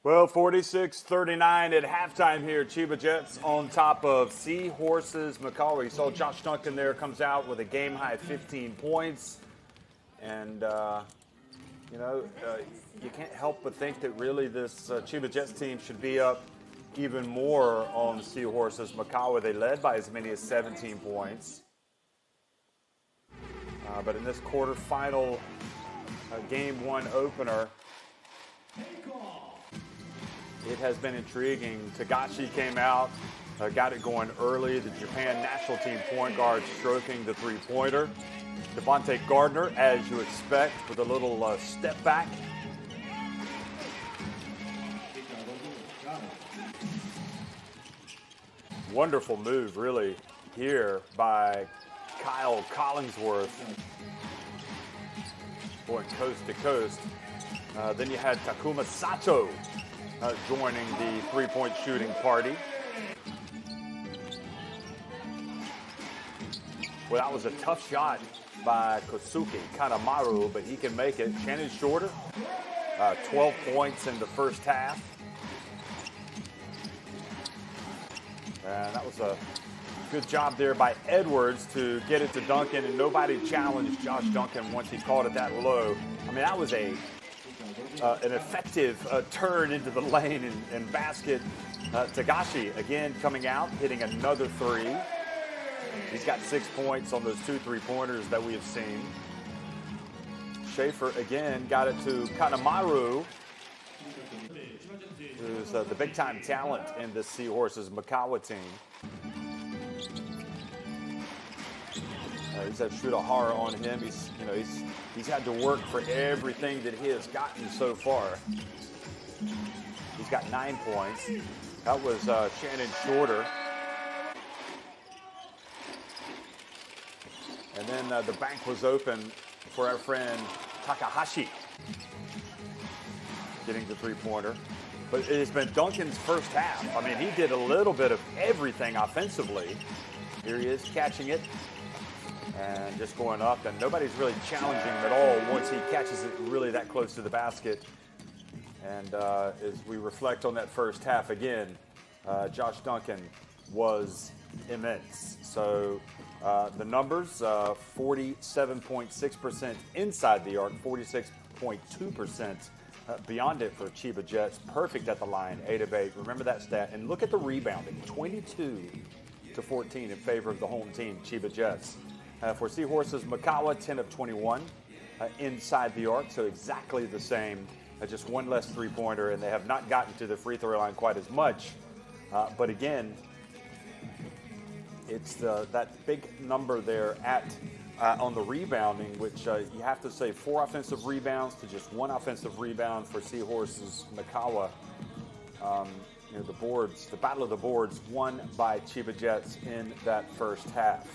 Well, 46-39 at halftime here. Chiba Jets on top of Seahorses. Mikawa, you saw Josh Duncan there, comes out with a game-high 15 points. And, you can't help but think that really this Chiba Jets team should be up even more on the Seahorses. Mikawa, they led by as many as 17 points. But in this quarterfinal Game 1 opener, it has been intriguing. Tagashi came out, got it going early. The Japan national team point guard stroking the three-pointer. Devontae Gardner, as you expect, with a little step back Wonderful move, really, here by Kyle Collingsworth. Going coast to coast. Then you had Takuma Sato joining the three-point shooting party. Well, that was a tough shot by Kosuke Kanemaru, but he can make it. Shannon Shorter, 12 points in the first half. And that was a good job there by Edwards to get it to Duncan, and nobody challenged Josh Duncan once he caught it that low. I mean, that was an effective turn into the lane and basket. Tagashi again coming out, hitting another three. He's got 6 points on those 2 3-pointers that we have seen. Schaefer again got it to Kanemaru, who's the big-time talent in the Seahorses Mikawa team. He's had Shudahara on him. He's had to work for everything that he has gotten so far. He's got 9 points. That was Shannon Shorter. And then the bank was open for our friend Takahashi getting the three-pointer. But it has been Duncan's first half. I mean, he did a little bit of everything offensively. Here he is catching it and just going up, and nobody's really challenging him at all once he catches it really that close to the basket. And as we reflect on that first half again, Josh Duncan was immense. So the numbers, 47.6% inside the arc, 46.2% beyond it for Chiba Jets. Perfect at the line, 8 of 8. Remember that stat. And look at the rebounding, 22-14 in favor of the home team, Chiba Jets. For Seahorses, Mikawa, 10 of 21 inside the arc, so exactly the same. Just one less three-pointer, and they have not gotten to the free throw line quite as much. But again, it's that big number there on the rebounding, which you have to say 4 offensive rebounds to just 1 offensive rebound for Seahorses Mikawa. The boards, the battle of the boards, won by Chiba Jets in that first half.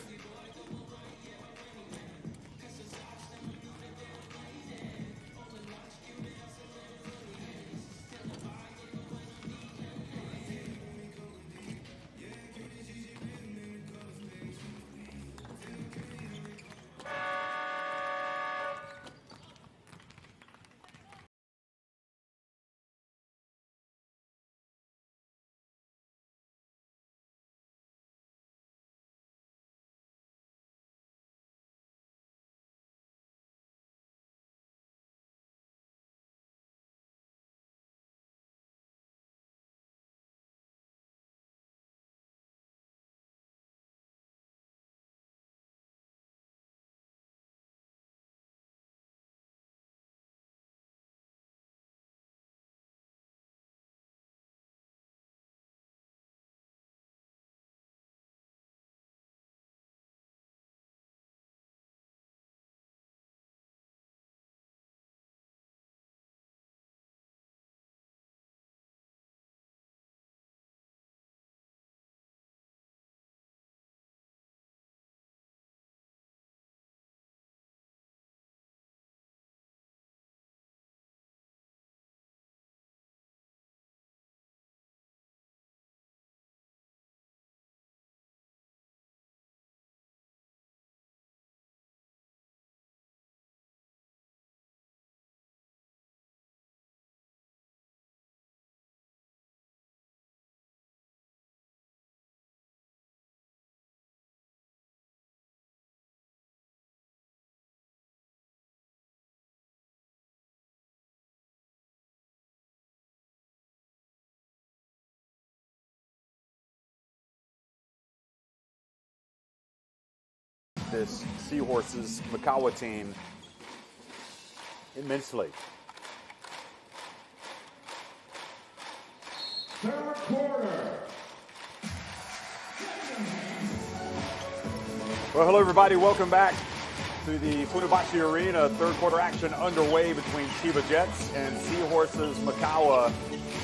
This Seahorses Mikawa team immensely. Third quarter. Well, hello everybody. Welcome back to the Funabashi Arena. Third quarter action underway between Chiba Jets and Seahorses Mikawa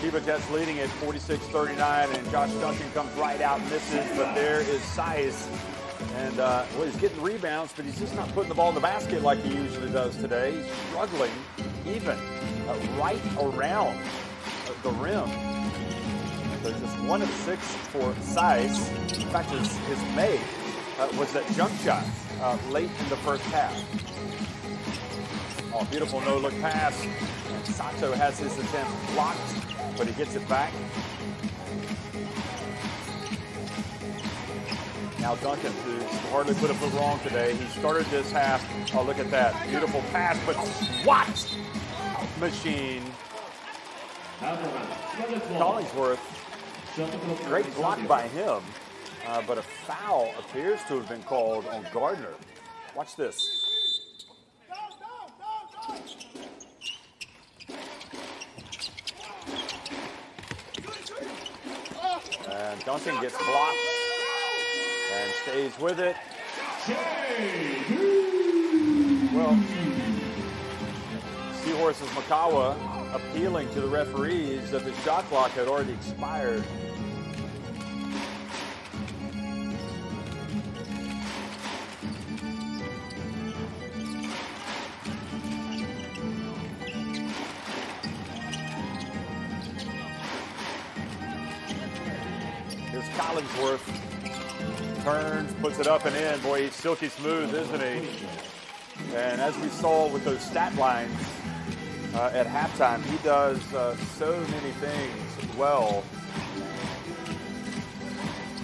Chiba Jets leading at 46-39, and Josh Duncan comes right out and misses, but there is Size. And well, he's getting rebounds, but he's just not putting the ball in the basket like he usually does today. He's struggling even right around the rim. So just 1 of 6 for Size. In fact, his make was that jump shot late in the first half. Oh, beautiful no-look pass. And Sato has his attempt blocked, but he gets it back. Now Duncan, who's hardly put a foot wrong today. He started this half. Oh, look at that. Beautiful pass, but what? Machine. Collingsworth. Great block by him, but a foul appears to have been called on Gardner. Watch this. And Duncan gets blocked and stays with it. Well, Seahorses Mikawa appealing to the referees that the shot clock had already expired. Here's Collingsworth. Turns, puts it up and in. Boy, he's silky smooth, isn't he? And as we saw with those stat lines at halftime, he does so many things well.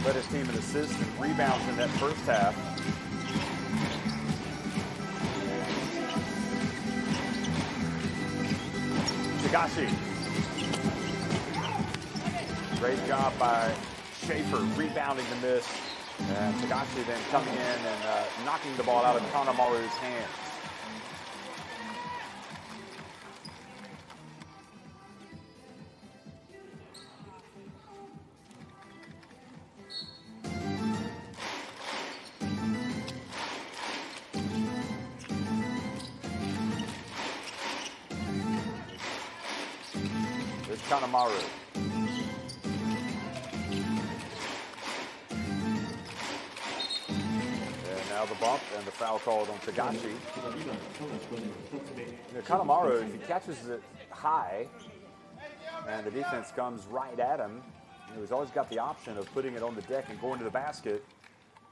Led his team in assists and rebounds in that first half. Tagashi. Great job by Schaefer rebounding the miss. And Tagashi then coming in and knocking the ball out of Kanemaru's hands. There's Kanemaru. Now the bump and the foul called on Tagashi. Kanemaru, if he catches it high and the defense comes right at him, he's always got the option of putting it on the deck and going to the basket,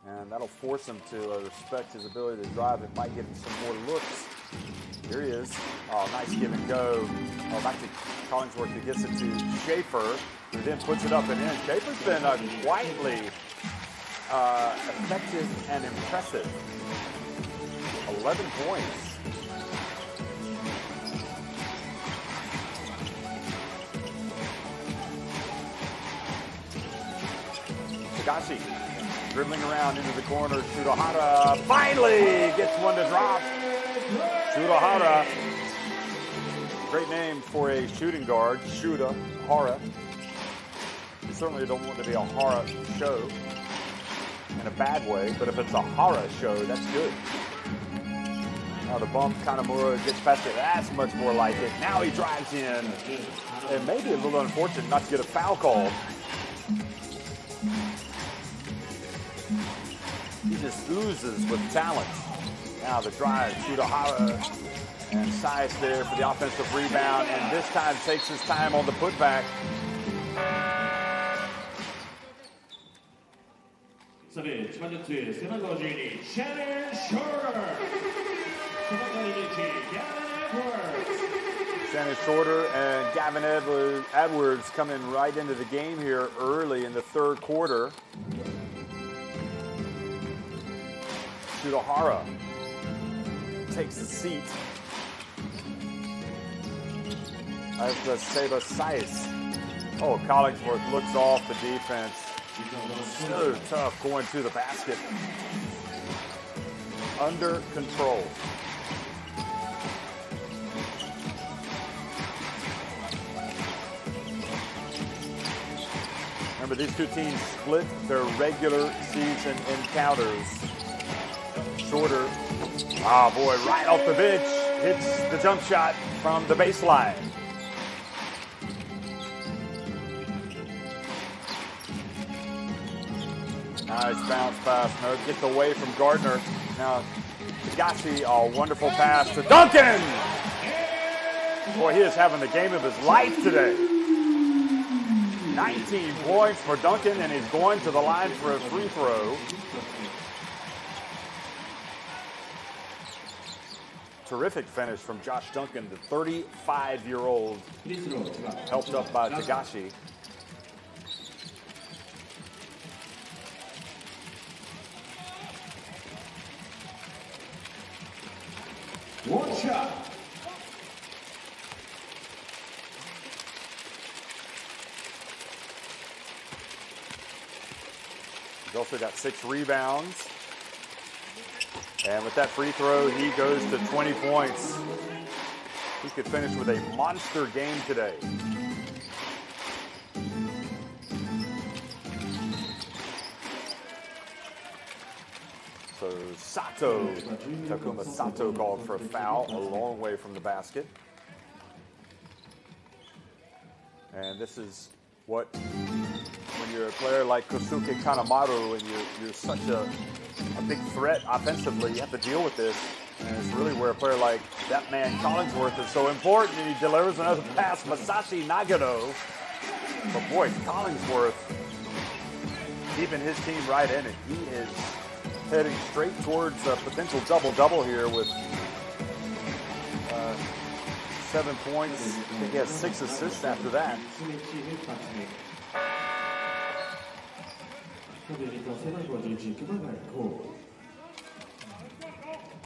and that'll force him to respect his ability to drive. It might get him some more looks. Here he is. Oh, nice give and go. Oh, back to Collingsworth, who gets it to Schaefer, who then puts it up and in. Schaefer's been quietly effective and impressive. 11 points. Tagashi dribbling around into the corner. Shudahara finally gets one to drop. Shudahara, great name for a shooting guard. Shudahara. You certainly don't want to be a horror show in a bad way, but if it's a horror show, that's good. Now the bump, Kanemaru gets past it. That's much more like it. Now he drives in. It may be a little unfortunate not to get a foul called. He just oozes with talent. Now the drive, Shudahara and Size there for the offensive rebound, and this time takes his time on the putback. Shannon Shorter and Gavin Edwards coming right into the game here early in the third quarter. Shudahara takes the seat. As does Seba Sice. Oh, Collingsworth looks off the defense. So tough going to the basket. Under control. Remember, these two teams split their regular season encounters. Shorter, oh boy, right off the bench, hits the jump shot from the baseline. Nice bounce pass. No, gets away from Gardner. Now, Tagashi, a wonderful pass to Duncan. Boy, he is having the game of his life today. 19 points for Duncan, and he's going to the line for a free throw. Terrific finish from Josh Duncan, the 35-year-old, helped up by Tagashi. One shot. He's also got 6 rebounds. And with that free throw, he goes to 20 points. He could finish with a monster game today. So Sato, Takuma Sato called for a foul a long way from the basket. And this is what, when you're a player like Kosuke Kanemaru and you're such a big threat offensively, you have to deal with this. And it's really where a player like that man Collingsworth is so important, and he delivers another pass, Masashi Nagano. But boy, Collingsworth keeping his team right in it. He is heading straight towards a potential double-double here with 7 points. I think he has 6 assists after that.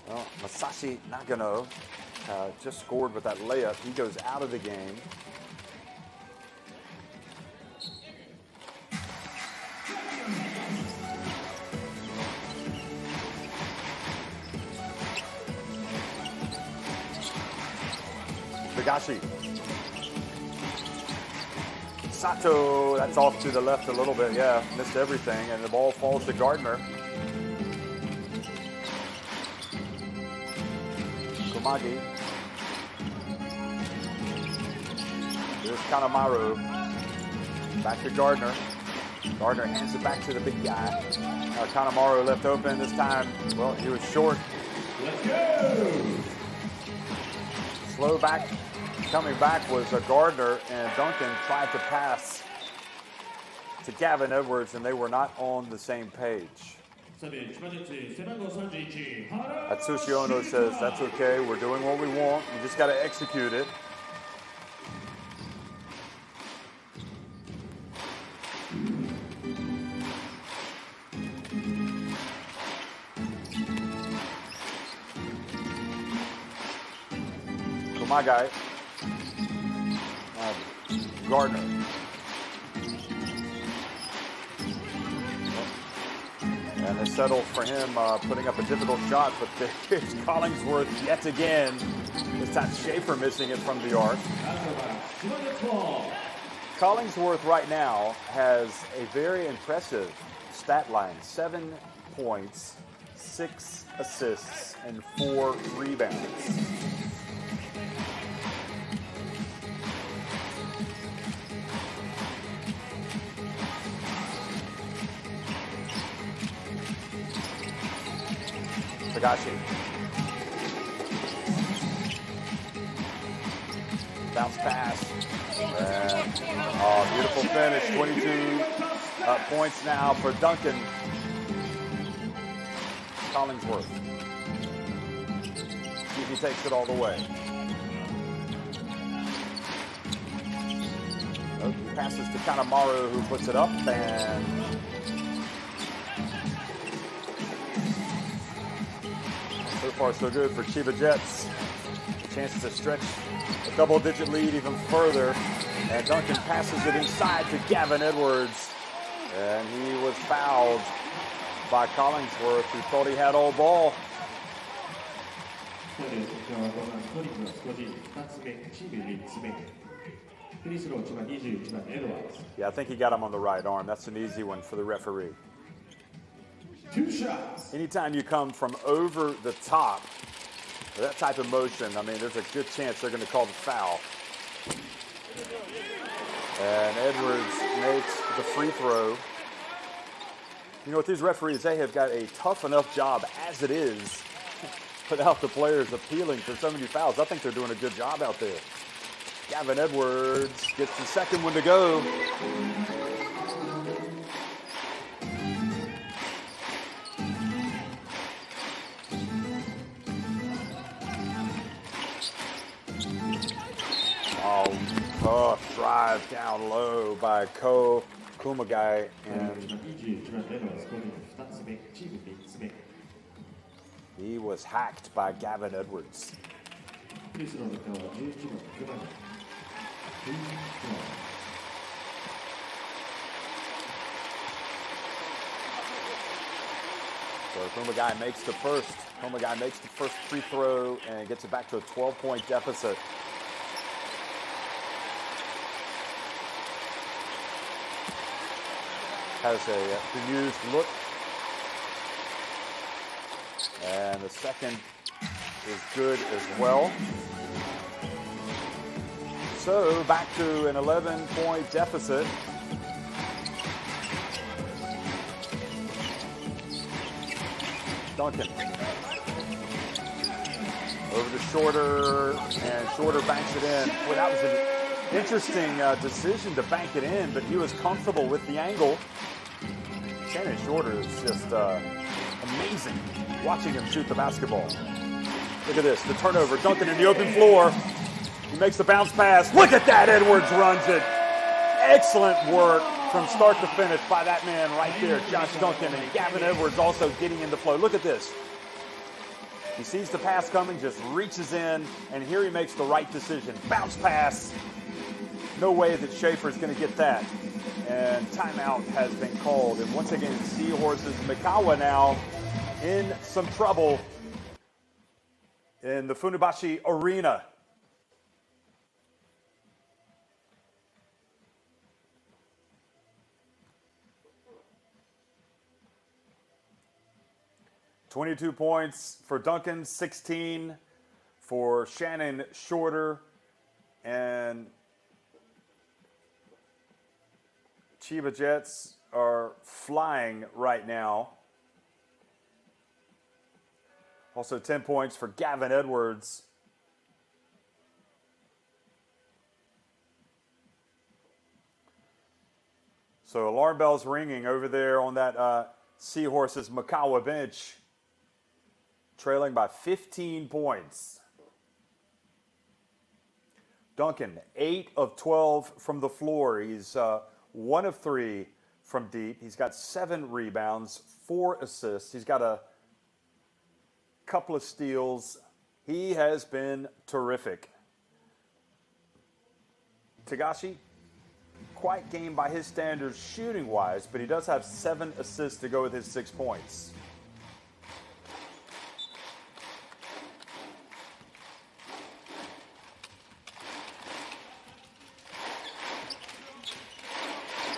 Well, Masashi Nagano just scored with that layup. He goes out of the game. Tagashi. Sato, that's off to the left a little bit. Yeah, missed everything, and the ball falls to Gardner. Komagi. Here's Kanemaru. Back to Gardner. Gardner hands it back to the big guy. Kanemaru left open this time. Well, he was short. Let's go. Slow back. Coming back was Gardner, and Duncan tried to pass to Gavin Edwards, and they were not on the same page. Atsushi Ono says, that's okay, we're doing what we want, you just got to execute it. So my guy, Gardner. And they settle for him putting up a difficult shot, but it's Collingsworth yet again. This time Schaefer missing it from the arc. Collingsworth right now has a very impressive stat line. 7 points, 6 assists, and 4 rebounds. Tagashi. Bounce pass. Beautiful finish. 22 points now for Duncan. Collingsworth. See if he takes it all the way. Passes to Kanemaru, who puts it up, and so far, so good for Chiba Jets. A chance to stretch a double-digit lead even further. And Duncan passes it inside to Gavin Edwards. And he was fouled by Collingsworth, who thought he had all ball. Yeah, I think he got him on the right arm. That's an easy one for the referee. 2 shots. Anytime you come from over the top, that type of motion, I mean, there's a good chance they're going to call the foul. And Edwards makes the free throw. You know, with these referees, they have got a tough enough job as it is without the players appealing for so many fouls. I think they're doing a good job out there. Gavin Edwards gets the second one to go. Oh, tough drive down low by Kumagai, and he was hacked by Gavin Edwards. So Kumagai makes the first. Kumagai makes the first free throw and gets it back to a 12-point deficit. Has a bemused look. And the second is good as well. So back to an 11-point deficit. Duncan. Over to Shorter, and Shorter banks it in. Well, that was an interesting decision to bank it in, but he was comfortable with the angle. Shannon Shorter is just amazing watching him shoot the basketball. Look at this, the turnover. Duncan in the open floor. He makes the bounce pass. Look at that, Edwards runs it. Excellent work from start to finish by that man right there, Josh Duncan, and Gavin Edwards also getting in the flow. Look at this. He sees the pass coming, just reaches in, and here he makes the right decision. Bounce pass. No way that Schaefer's going to get that. And timeout has been called. And once again, Seahorses, Mikawa now in some trouble in the Funabashi Arena. $22 points for Duncan, 16 for Shannon Shorter, and Chiba Jets are flying right now. Also 10 points for Gavin Edwards. So alarm bells ringing over there on that Seahorses Mikawa bench. Trailing by 15 points. Duncan, 8 of 12 from the floor. He's 1 of 3 from deep. He's got 7 rebounds, 4 assists. He's got a couple of steals. He has been terrific. Tagashi, quite game by his standards shooting-wise, but he does have 7 assists to go with his 6 points.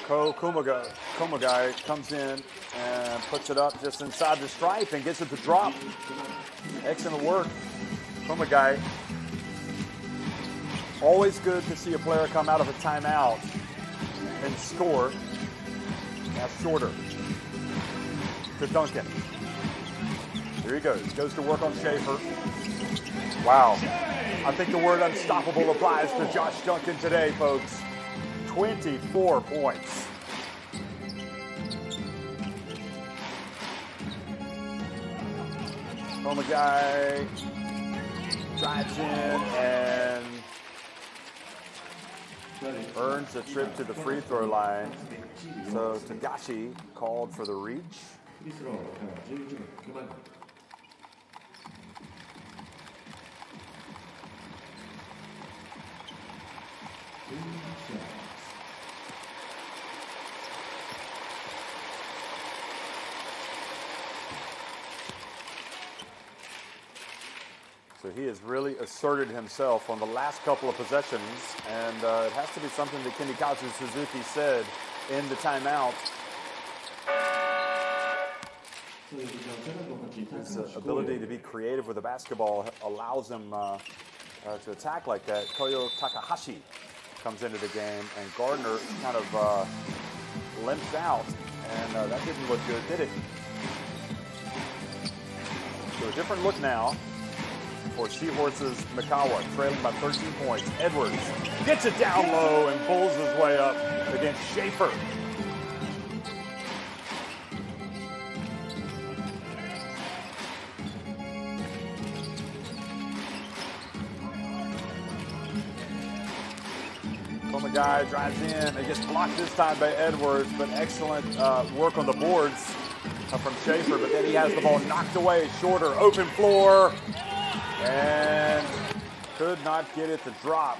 Kumagai comes in and puts it up just inside the stripe and gets it to drop. Excellent work, Kumagai. Always good to see a player come out of a timeout and score. Now Shorter to Duncan. Here he goes. Goes to work on Schaefer. Wow. I think the word unstoppable applies to Josh Duncan today, folks. 24 points. Kumagai drives in and earns a trip to the free throw line. So Tagashi called for the reach. So he has really asserted himself on the last couple of possessions, and it has to be something that Kenikazu Suzuki said in the timeout. His ability to be creative with the basketball allows him to attack like that. Koyo Takahashi comes into the game, and Gardner kind of limps out, And that didn't look good, did it? So a different look now for Seahorses Mikawa, trailing by 13 points. Edwards gets it down low and pulls his way up against Schaefer. Guy drives in. It gets blocked this time by Edwards, but excellent work on the boards from Schaefer. But then he has the ball knocked away. Shorter, open floor, and could not get it to drop.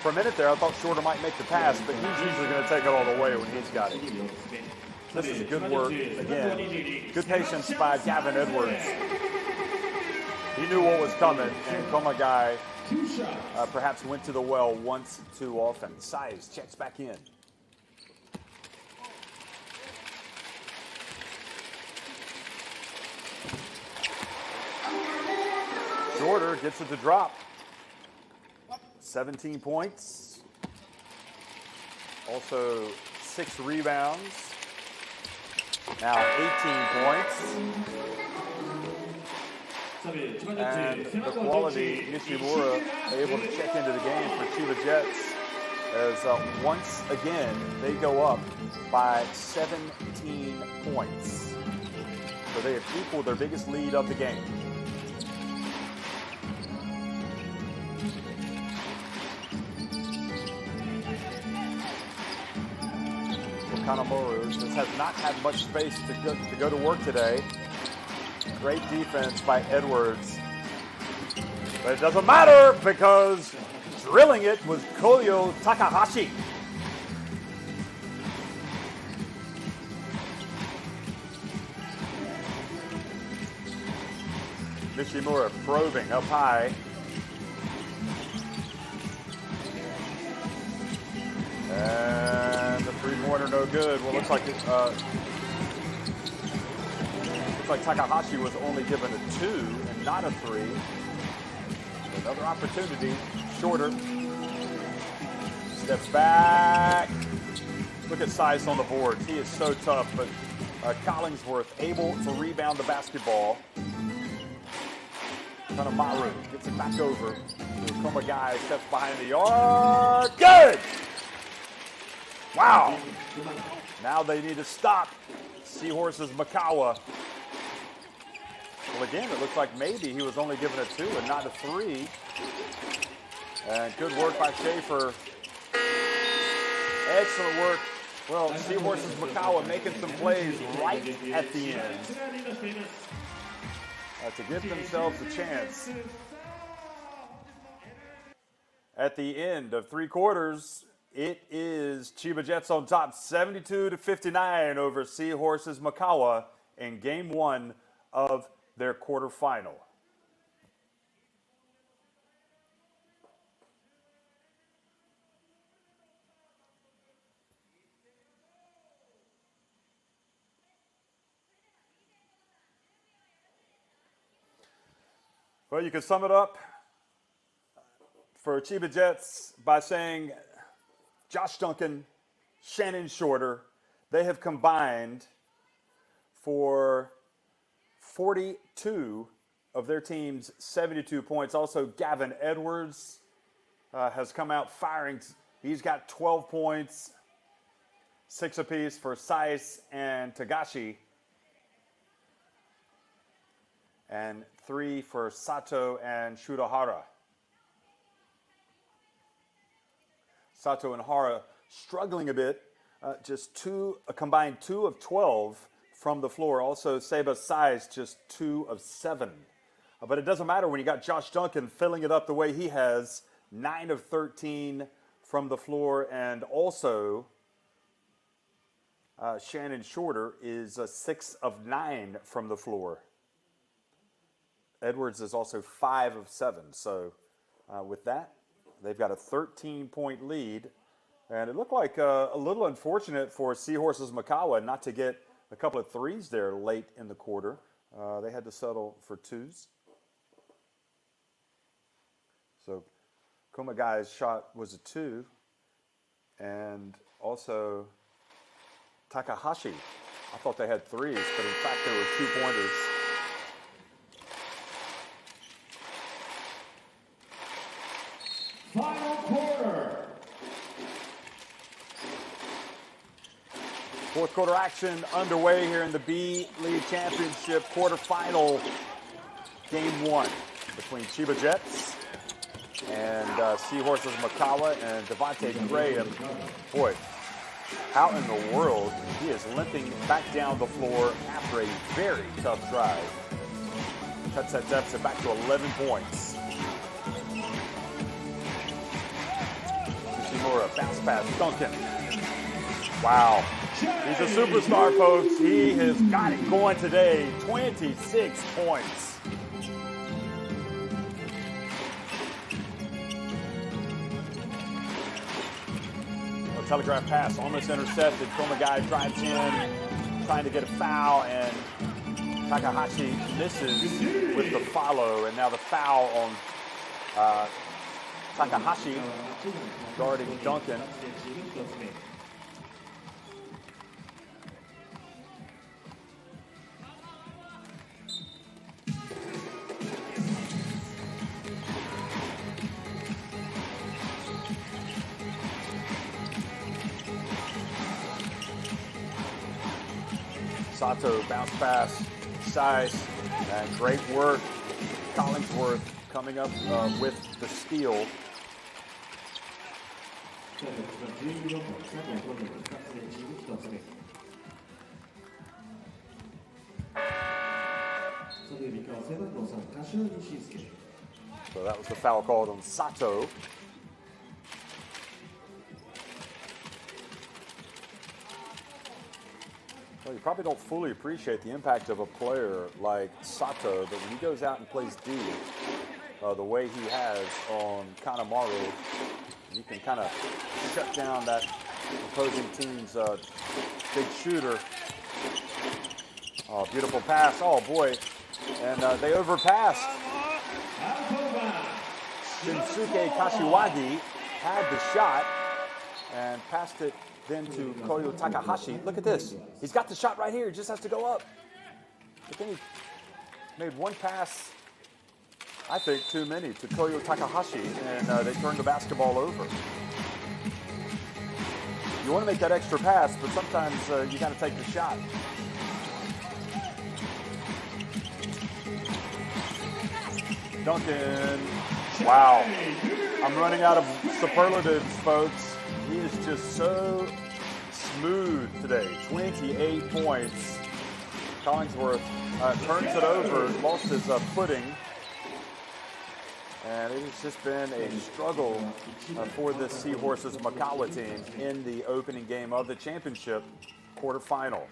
For a minute there, I thought Shorter might make the pass, but he's usually going to take it all the way when he's got it. This is good work again. Good patience by Gavin Edwards. He knew what was coming, and Komagai perhaps went to the well once too often. Size checks back in. Shorter gets it to drop. 17 points. Also 6 rebounds. Now 18 points. And the quality Nishimura able to check into the game for Chiba Jets as once again they go up by 17 points. So they have equaled their biggest lead of the game. Kanemaru just has not had much space to go to work today. Great defense by Edwards. But it doesn't matter because drilling it was Koyo Takahashi. Nishimura probing up high. And the three-pointer no good. Well, looks like Takahashi was only given a 2 and not a 3. Another opportunity. Shorter. Steps back. Look at Size on the boards. He is so tough, but Collingsworth able to rebound the basketball. Kanemaru gets it back over. Komagai steps behind the arc. Good! Wow. Now they need to stop Seahorses Mikawa. Well, again, it looks like maybe he was only given a 2 and not a 3. And good work by Schaefer. Excellent work. Well, Seahorses Mikawa making some plays right at the end to give themselves a chance. At the end of 3 quarters, it is Chiba Jets on top, 72-59 over Seahorses Mikawa in Game 1 of their quarterfinal. Well, you can sum it up for Chiba Jets by saying Josh Duncan, Shannon Shorter, they have combined for 42 of their team's 72 points. Also, Gavin Edwards has come out firing. He's got 12 points, 6 apiece for Sais and Tagashi, and 3 for Sato and Shurahara. Sato and Hara struggling a bit, just a combined 2 of 12 from the floor. Also, Seba Sais just 2 of 7. But it doesn't matter when you got Josh Duncan filling it up the way he has, 9 of 13 from the floor, and also Shannon Shorter is 6 of 9 from the floor. Edwards is also 5 of 7. So with that, they've got a 13-point lead. And it looked like a little unfortunate for Seahorses Mikawa not to get a couple of threes there late in the quarter. They had to settle for 2s. So Komagai's shot was a 2. and also Takahashi. I thought they had threes, but in fact there were 2-pointers. Final quarter. Fourth quarter action underway here in the B.LEAGUE Championship quarterfinal. Game 1 between Chiba Jets and Seahorses Mikawa and Devontae Graham. Boy, how in the world he is limping back down the floor after a very tough drive. Cuts that deficit back to 11 points. Ishimura, bounce pass, Duncan. Wow. He's a superstar, folks. He has got it going today. 26 points. A telegraph pass, almost intercepted. Komagai drives in, trying to get a foul, and Takahashi misses with the follow. And now the foul on Takahashi guarding Duncan. Sato, bounce pass, size, and great work. Collingsworth coming up with the steal. So that was the foul called on Sato. Well, you probably don't fully appreciate the impact of a player like Sato, but when he goes out and plays D, the way he has on Kanemaru, you can kind of shut down that opposing team's big shooter. Oh, beautiful pass. Oh, boy. And they overpassed. Shinsuke Kashiwagi had the shot and passed it then to Koyo Takahashi. Look at this. He's got the shot right here. He just has to go up. But then he made one pass, I think, too many to Koyo Takahashi, and they turned the basketball over. You want to make that extra pass, but sometimes you got to take the shot. Duncan. Wow. I'm running out of superlatives, folks. He is just so smooth today. 28 points. Collingsworth turns it over, lost his footing. And it has just been a struggle for this Seahorses Mikawa team in the opening game of the championship quarterfinal.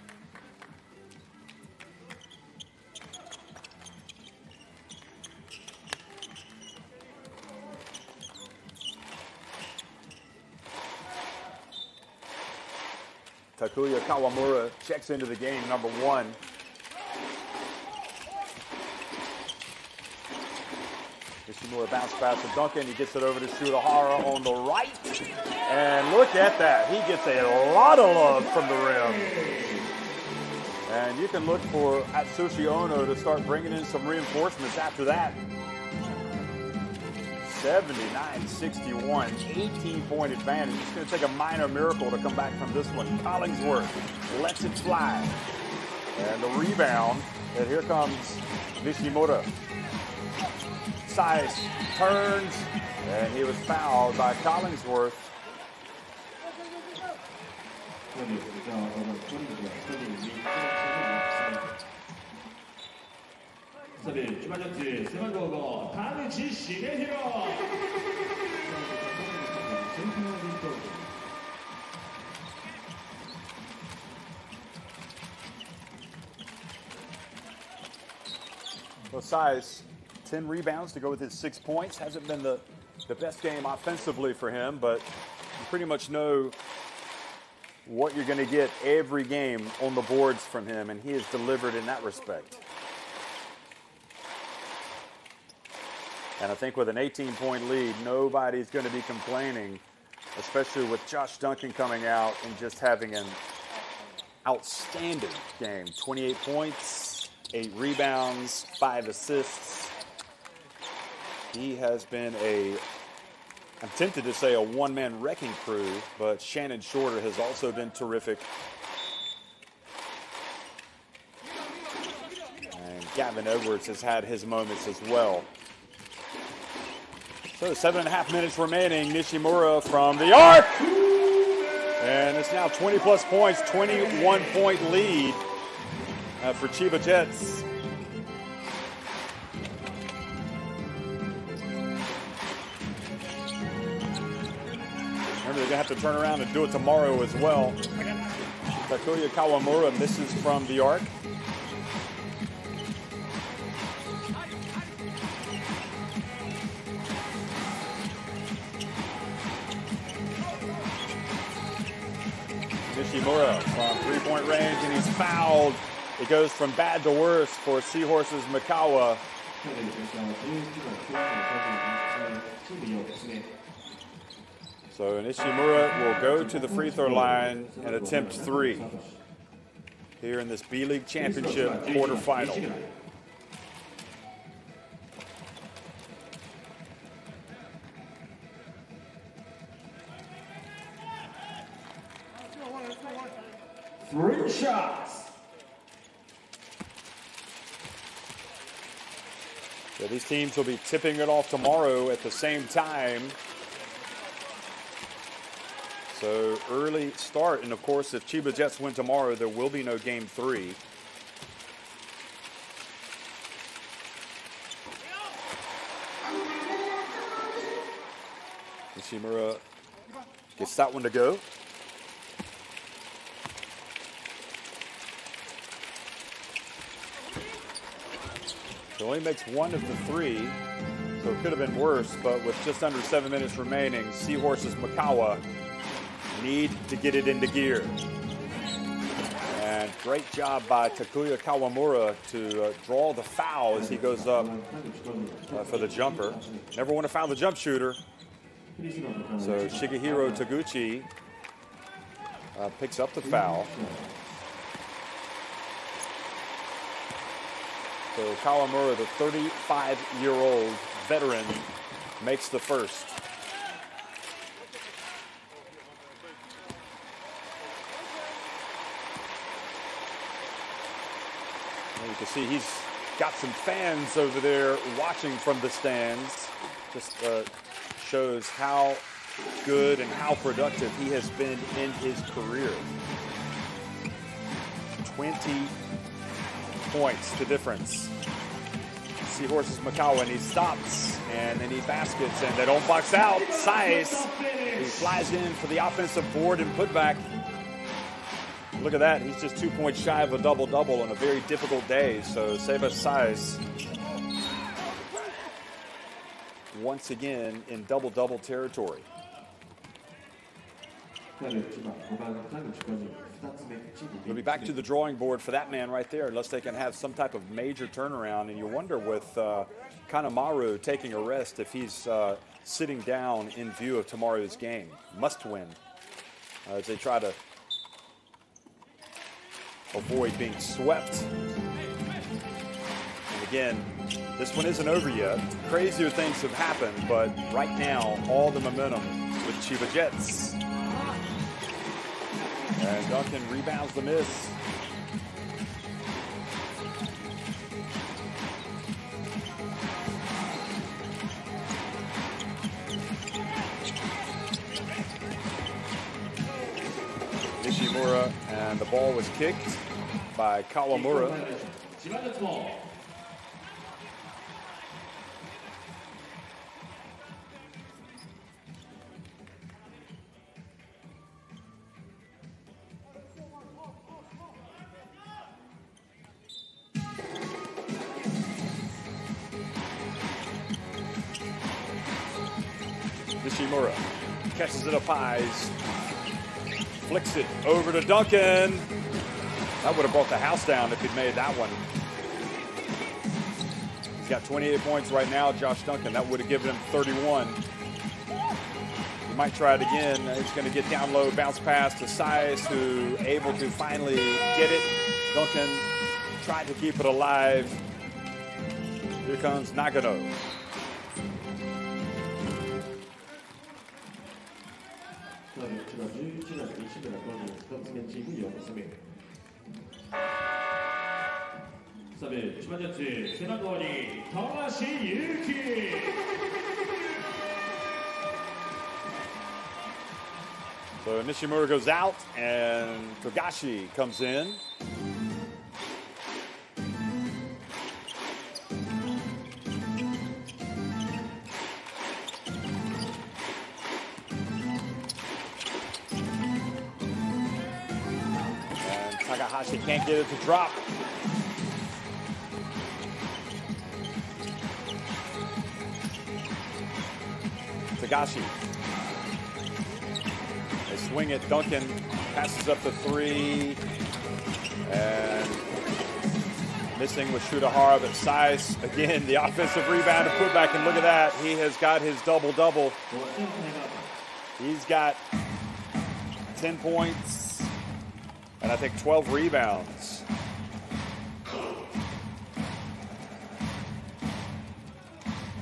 Takuya Kawamura checks into the game, number 1. Ishimura bounce pass to Duncan. He gets it over to Shudahara on the right. And look at that. He gets a lot of love from the rim. And you can look for Atsushi Ono to start bringing in some reinforcements after that. 79-61, 18-point advantage. It's going to take a minor miracle to come back from this one. Collingsworth lets it fly. And the rebound, and here comes Nishimura. Size turns, and he was fouled by Collingsworth. Well, Size, 10 rebounds to go with his 6 points. Hasn't been the best game offensively for him, but you pretty much know what you're going to get every game on the boards from him, and he has delivered in that respect. And I think with an 18-point lead, nobody's going to be complaining especially with Josh Duncan coming out and just having an outstanding game. 28 points, 8 rebounds, 5 assists. He has been I'm tempted to say a one-man wrecking crew, but Shannon Shorter has also been terrific. And Gavin Edwards has had his moments as well. So 7.5 minutes remaining. Nishimura from the arc. And it's now 20-plus points, 21-point lead for Chiba Jets. Remember, they're going to have to turn around and do it tomorrow as well. Takuya Kawamura misses from the arc. Nishimura from three-point range, and he's fouled. It goes from bad to worse for Seahorses Mikawa. So Nishimura will go to the free throw line and attempt 3 here in this B-League Championship quarterfinal. Three shots. So these teams will be tipping it off tomorrow at the same time. So early start, and of course, if Chiba Jets win tomorrow, there will be no game 3. Nishimura gets that one to go. So only makes 1 of the 3, so it could have been worse, but with just under 7 minutes remaining, Seahorses Mikawa need to get it into gear. And great job by Takuya Kawamura to draw the foul as he goes up for the jumper. Never want to foul the jump shooter. So Shigehiro Taguchi picks up the foul. So Kawamura, the 35-year-old veteran, makes the first. And you can see he's got some fans over there watching from the stands. Just shows how good and how productive he has been in his career. 20 points the difference. Seahorses Mikawa, and he stops, and then he baskets, and they don't box out. Size, he flies in for the offensive board and putback. Look at that, he's just 2 points shy of a double-double on a very difficult day, so Seba Size once again in double-double territory. We'll be back to the drawing board for that man right there, unless they can have some type of major turnaround. And you wonder with Kanemaru taking a rest if he's sitting down in view of tomorrow's game. Must win as they try to avoid being swept. And again, this one isn't over yet. Crazier things have happened, but right now, all the momentum with Chiba Jets. And Duncan rebounds the miss. Nishimura, and the ball was kicked by Kawamura. Nishimura catches it up high, flicks it over to Duncan. That would have brought the house down if he'd made that one. He's got 28 points right now, Josh Duncan. That would have given him 31. Might try it again. He's going to get down low, bounce pass to Size, who able to finally get it. Duncan tried to keep it alive. Here comes Nagano. So Nishimura goes out and Togashi comes in. And Takahashi can't get it to drop. Togashi. They swing it. Duncan passes up the 3. And missing with Shudahara, but Size, again, the offensive rebound to put back, and look at that. He has got his double-double. He's got 10 points and I think 12 rebounds.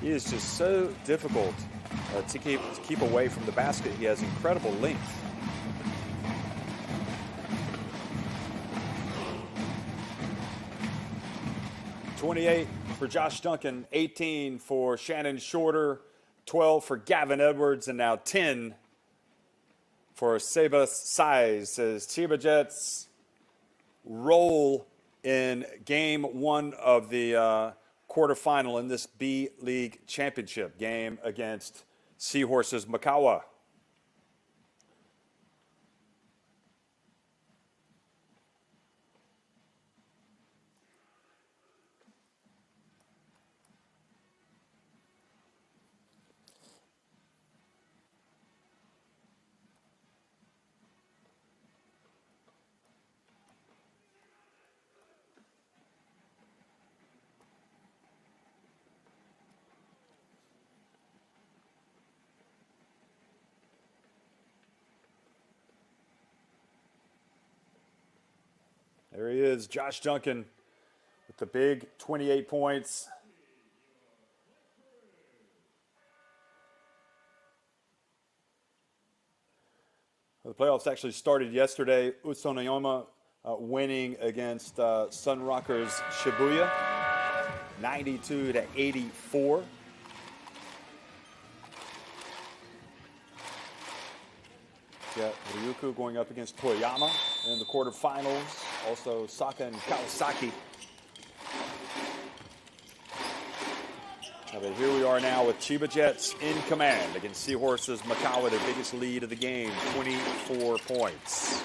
He is just so difficult to keep away from the basket. He has incredible length. $28 for Josh Duncan, 18 for Shannon Shorter, 12 for Gavin Edwards, and now 10 for Seba Size as Chiba Jets roll in Game 1 of the quarterfinal in this B.LEAGUE championship game against Seahorses Mikawa. There he is, Josh Duncan with the big 28 points. The playoffs actually started yesterday. Utsunoyama winning against Sunrockers Shibuya, 92-84. Got Ryuku going up against Toyama in the quarterfinals. Also Saka and Kawasaki. But here we are now with Chiba Jets in command against Seahorses Mikawa, their biggest lead of the game, 24 points.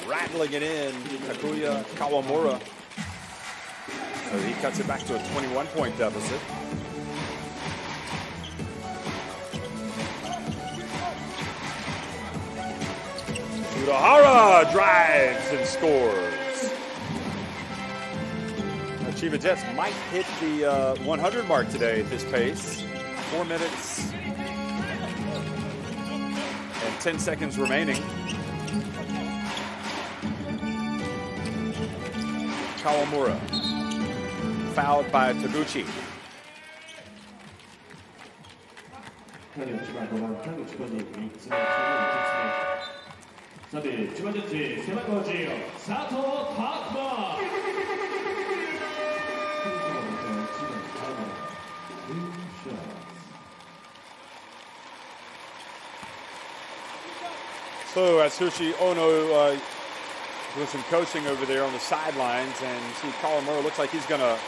Rattling it in, Takuya Kawamura. So he cuts it back to a 21-point deficit. Urahara drives and scores. Chiba Jets might hit the 100 mark today at this pace. 4 minutes and 10 seconds remaining. Kawamura fouled by Taguchi. So Atsushi Ono doing some coaching over there on the sidelines, and you see Kawamura looks like he's going to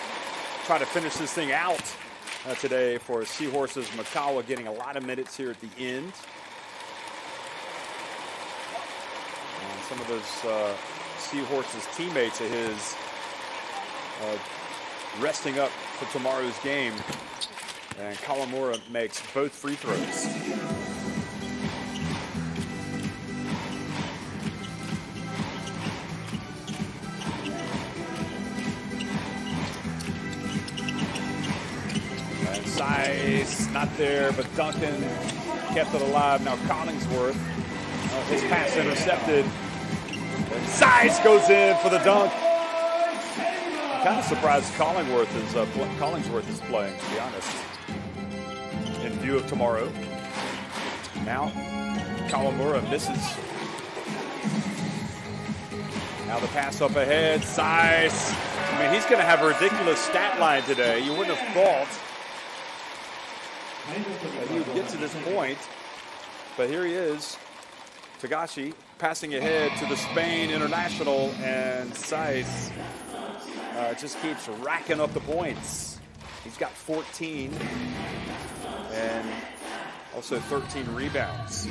try to finish this thing out today for Seahorses Mikawa, getting a lot of minutes here at the end. And some of those Seahorses teammates of his resting up for tomorrow's game, and Kawamura makes both free throws. Size not there, but Duncan kept it alive. Now Collingsworth, his pass intercepted. And Size goes in for the dunk. I'm kind of surprised Collingsworth is playing, to be honest, in view of tomorrow. Now Kawamura misses. Now the pass up ahead. Size. I mean, he's going to have a ridiculous stat line today. You wouldn't have thought that he would get to this point, but here he is. Tagashi passing ahead to the Spain international, and Size just keeps racking up the points. He's got 14 and also 13 rebounds.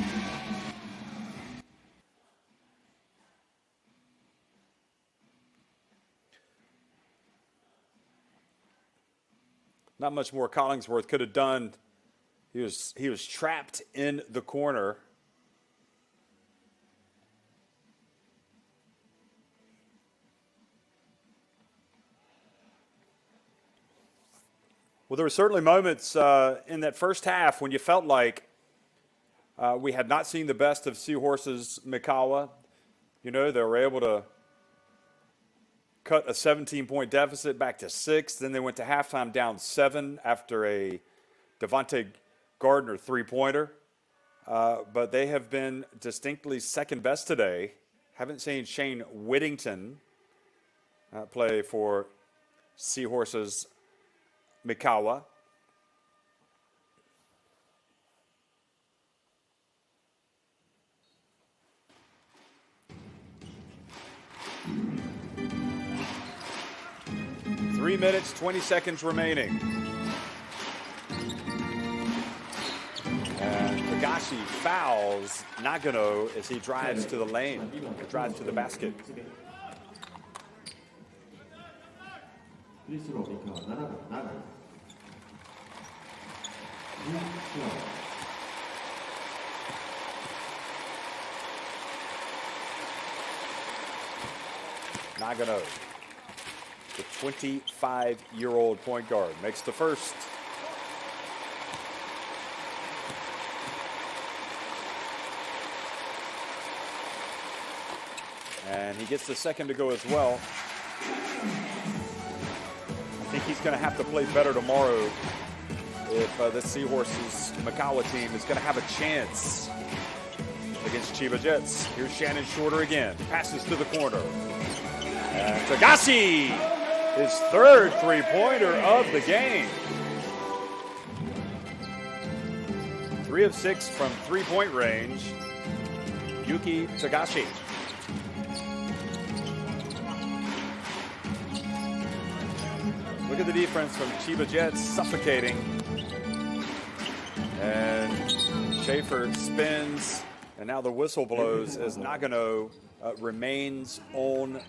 Not much more Collingsworth could have done. He was trapped in the corner. Well, there were certainly moments in that first half when you felt like we had not seen the best of Seahorses Mikawa. You know, they were able to cut a 17-point deficit back to 6. Then they went to halftime down 7 after a Devontae Gardner three-pointer. But they have been distinctly second best today. Haven't seen Shane Whittington play for Seahorses Mikawa. Three minutes, 20 seconds remaining. And Tagashi fouls Nagano as he drives to the lane, drives to the basket. Nagano, the 25-year-old point guard, makes the first. And he gets the second to go as well. I think he's going to have to play better tomorrow if the Seahorses Mikawa team is going to have a chance against Chiba Jets. Here's Shannon Shorter again. Passes to the corner. And Tagashi, his third three-pointer of the game. 3 of 6 from three-point range. Yuki Tagashi. Look at the defense from Chiba Jets, suffocating. And Schaefer spins, and now the whistle blows as Nagano remains on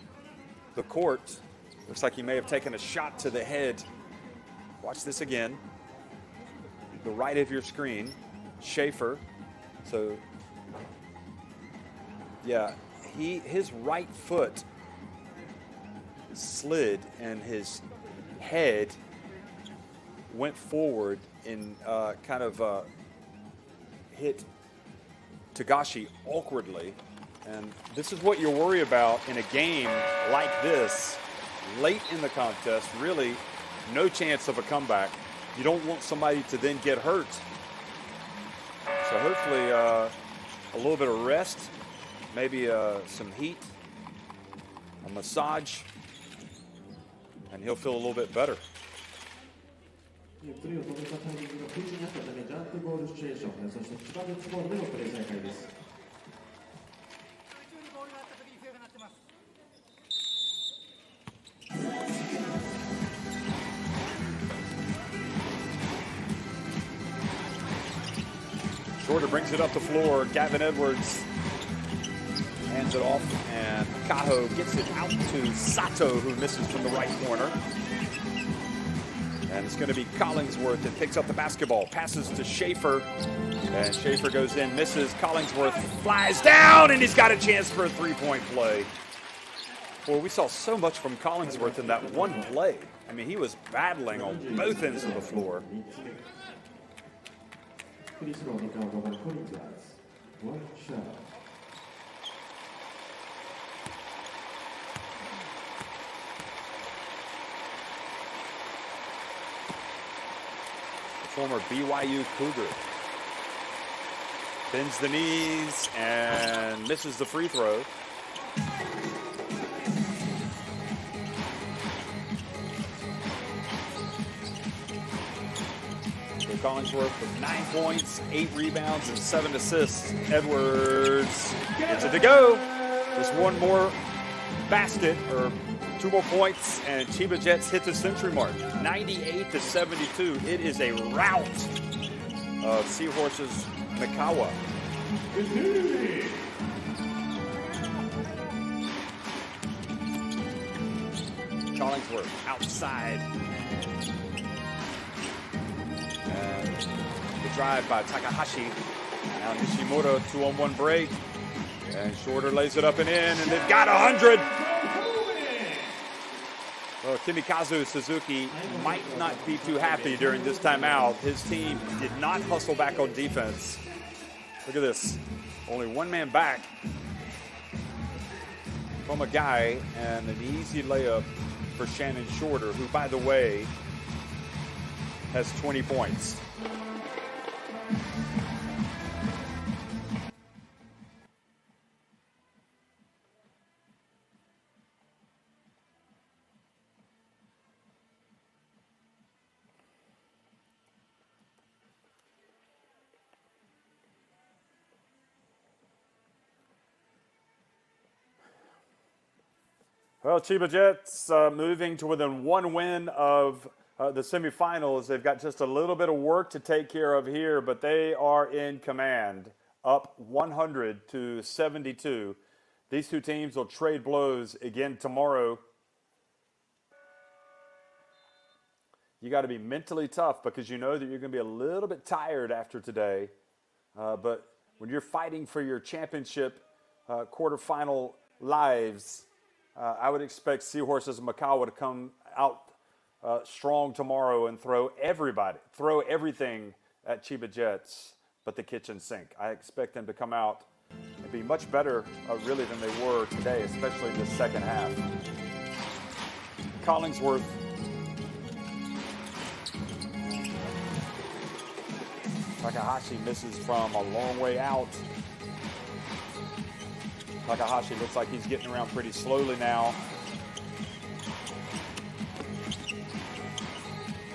the court. Looks like he may have taken a shot to the head. Watch this again. The right of your screen, Schaefer. So, yeah, his right foot slid and his head went forward and hit Tagashi awkwardly. And this is what you worry about in a game like this, late in the contest, really no chance of a comeback. You don't want somebody to then get hurt. So hopefully a little bit of rest, maybe some heat, a massage, and he'll feel a little bit better. Shorter brings it up the floor. Gavin Edwards hands it off, and Kaho gets it out to Sato, who misses from the right corner. And it's going to be Collingsworth that picks up the basketball, passes to Schaefer, and Schaefer goes in, misses. Collingsworth flies down, and he's got a chance for a three-point play. Well, we saw so much from Collingsworth in that one play. I mean, he was battling on both ends of the floor. The former BYU Cougar bends the knees and misses the free throw. Collingsworth with 9 points, 8 rebounds, and 7 assists. Edwards gets it to go. Just one more basket, or 2 more points, and Chiba Jets hit the century mark, 98-72. It is a rout of Seahorses Mikawa. Collingsworth outside. And the drive by Takahashi. Now Nishimura, 2-on-1 break. And Shorter lays it up and in, and they've got 100. Well, Kimikazu Suzuki might not be too happy during this timeout. His team did not hustle back on defense. Look at this. Only one man back from a guy, and an easy layup for Shannon Shorter, who, by the way, has 20 points. Well, Chiba Jets moving to within 1 win of the semifinals. They've got just a little bit of work to take care of here, but they are in command, up 100-72. These two teams will trade blows again tomorrow. You got to be mentally tough because you know that you're going to be a little bit tired after today. But when you're fighting for your championship quarterfinal lives, I would expect Seahorses and Mikawa to come out strong tomorrow and throw everything at Chiba Jets but the kitchen sink. I expect them to come out and be much better really than they were today, especially the second half. Collingsworth. Takahashi misses from a long way out. Takahashi looks like he's getting around pretty slowly now.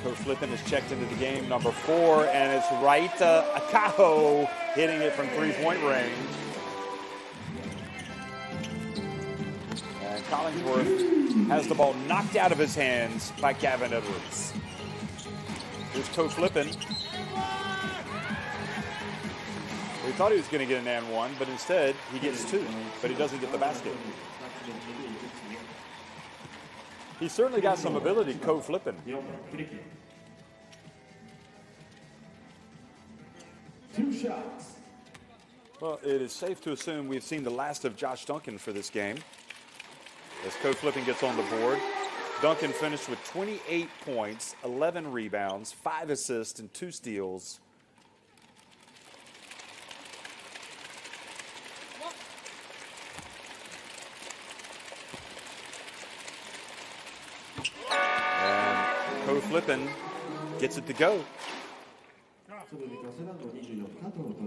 Coach Flippin is checked into the game, number 4, and it's Raita Akaho hitting it from 3-point range. And Collingsworth has the ball knocked out of his hands by Gavin Edwards. Here's Coach Flippin. We thought he was going to get an and one, but instead he gets 2, but he doesn't get the basket. He's certainly got some ability, Coach Flippin. 2 shots. Well, it is safe to assume we've seen the last of Josh Duncan for this game. As Coach Flippin gets on the board, Duncan finished with 28 points, 11 rebounds, 5 assists, and 2 steals. Coach Flippin gets it to go.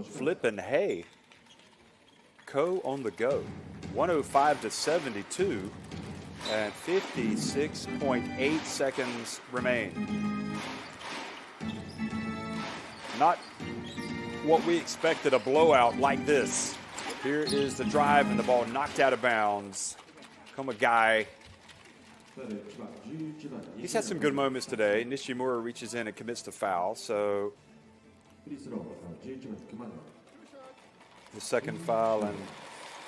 Flippin, hey. Co on the go. 105-72 and 56.8 seconds remain. Not what we expected, a blowout like this. Here is the drive and the ball knocked out of bounds. Come a guy. He's had some good moments today. Nishimura reaches in and commits the foul. So the second foul, and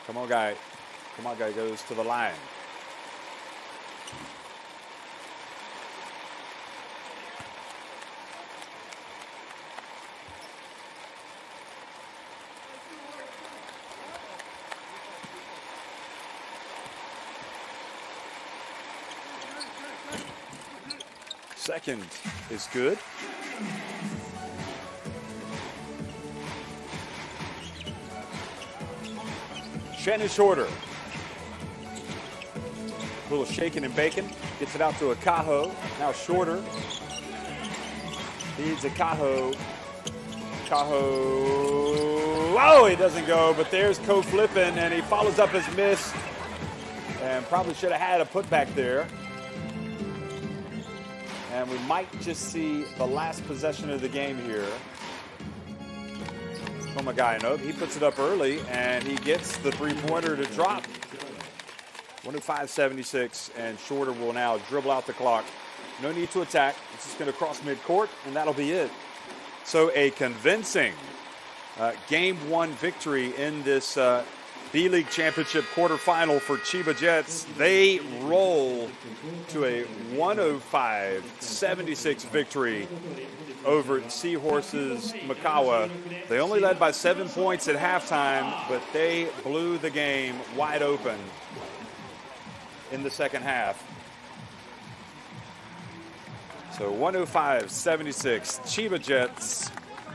come on guy goes to the line. Second is good. Shannon Shorter. A little shaking and baking. Gets it out to Akaho. Now Shorter. Feeds Akaho. Akaho. Oh, he doesn't go, but there's Ko flipping, and he follows up his miss. And probably should have had a putback there. And we might just see the last possession of the game here. Komagaino, he puts it up early, and he gets the three-pointer to drop. 105-76, and Shorter will now dribble out the clock. No need to attack. It's just going to cross midcourt, and that'll be it. So a convincing Game 1 victory in this B-League Championship quarterfinal for Chiba Jets. They roll to a 105-76 victory over Seahorses Mikawa. They only led by 7 points at halftime, but they blew the game wide open in the second half. So 105-76, Chiba Jets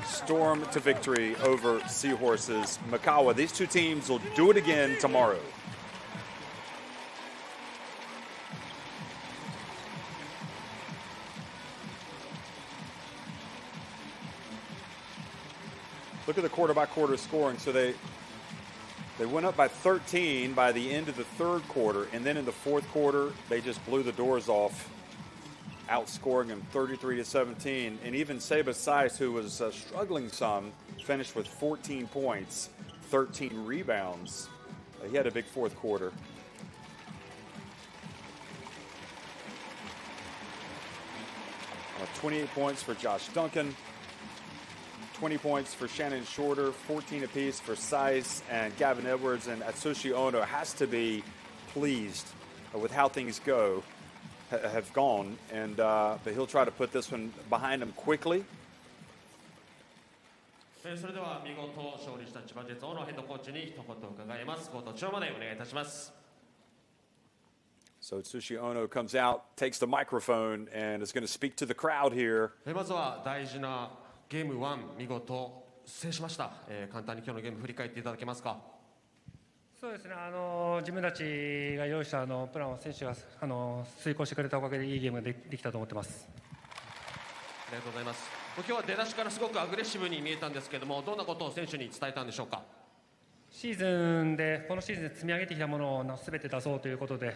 storm to victory over Seahorses Mikawa. These two teams will do it again tomorrow. Look at the quarter-by-quarter scoring. So they went up by 13 by the end of the third quarter, and then in the fourth quarter, they just blew the doors off, outscoring them 33-17. And even Seba Saiz, who was struggling some, finished with 14 points, 13 rebounds. He had a big fourth quarter. Uh, 28 points for Josh Duncan. 20 points for Shannon Shorter, 14 apiece for Saiz and Gavin Edwards, and Atsushi Ono has to be pleased with how things have gone, and but he'll try to put this one behind him quickly. So Atsushi Ono comes out, takes the microphone, and is going to speak to the crowd here. ゲーム1見事制しました、簡単に今日のゲーム振り返っていただけますか。そうですね、自分たちが用意したプランを選手が遂行してくれたおかげでいいゲームができたと思ってます。ありがとうございます。今日は出だしからすごくアグレッシブに見えたんですけども、どんなことを選手に伝えたんでしょうか。このシーズンで積み上げてきたものを全て出そうということで、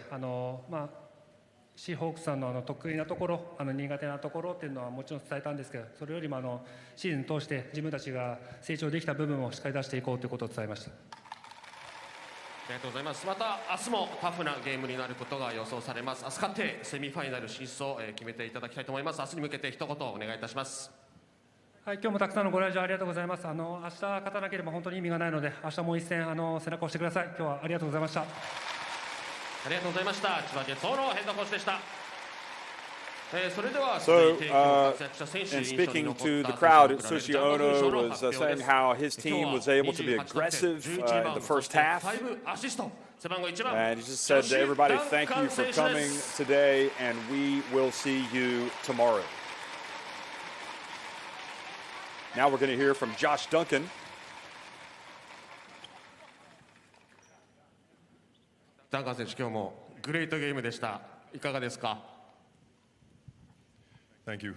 シーホークスさんの得意なところ、苦手なところっていうのはもちろん伝えたんですけど、それよりもシーズン通して自分たちが成長できた部分をしっかり出していこうということを伝えました。ありがとうございます。また明日もタフなゲームになることが予想されます。明日勝ってセミファイナル進出を決めていただきたいと思います。明日に向けて一言お願いいたします。はい、今日もたくさんのご来場ありがとうございます。明日勝たなければ本当に意味がないので、明日もう一戦背中を押してください。今日はありがとうございました。ありがとうございました。千葉ジェッツ大野ヘッドコーチでした。So, and speaking to the crowd, Atsushi Ono was saying how his team was able to be aggressive in the first half. And he just said to everybody, thank you for coming today, and we will see you tomorrow. Now we're going to hear from Josh Duncan. Duncan 選手、今日もグレートゲームでした。いかがですか。Thank you.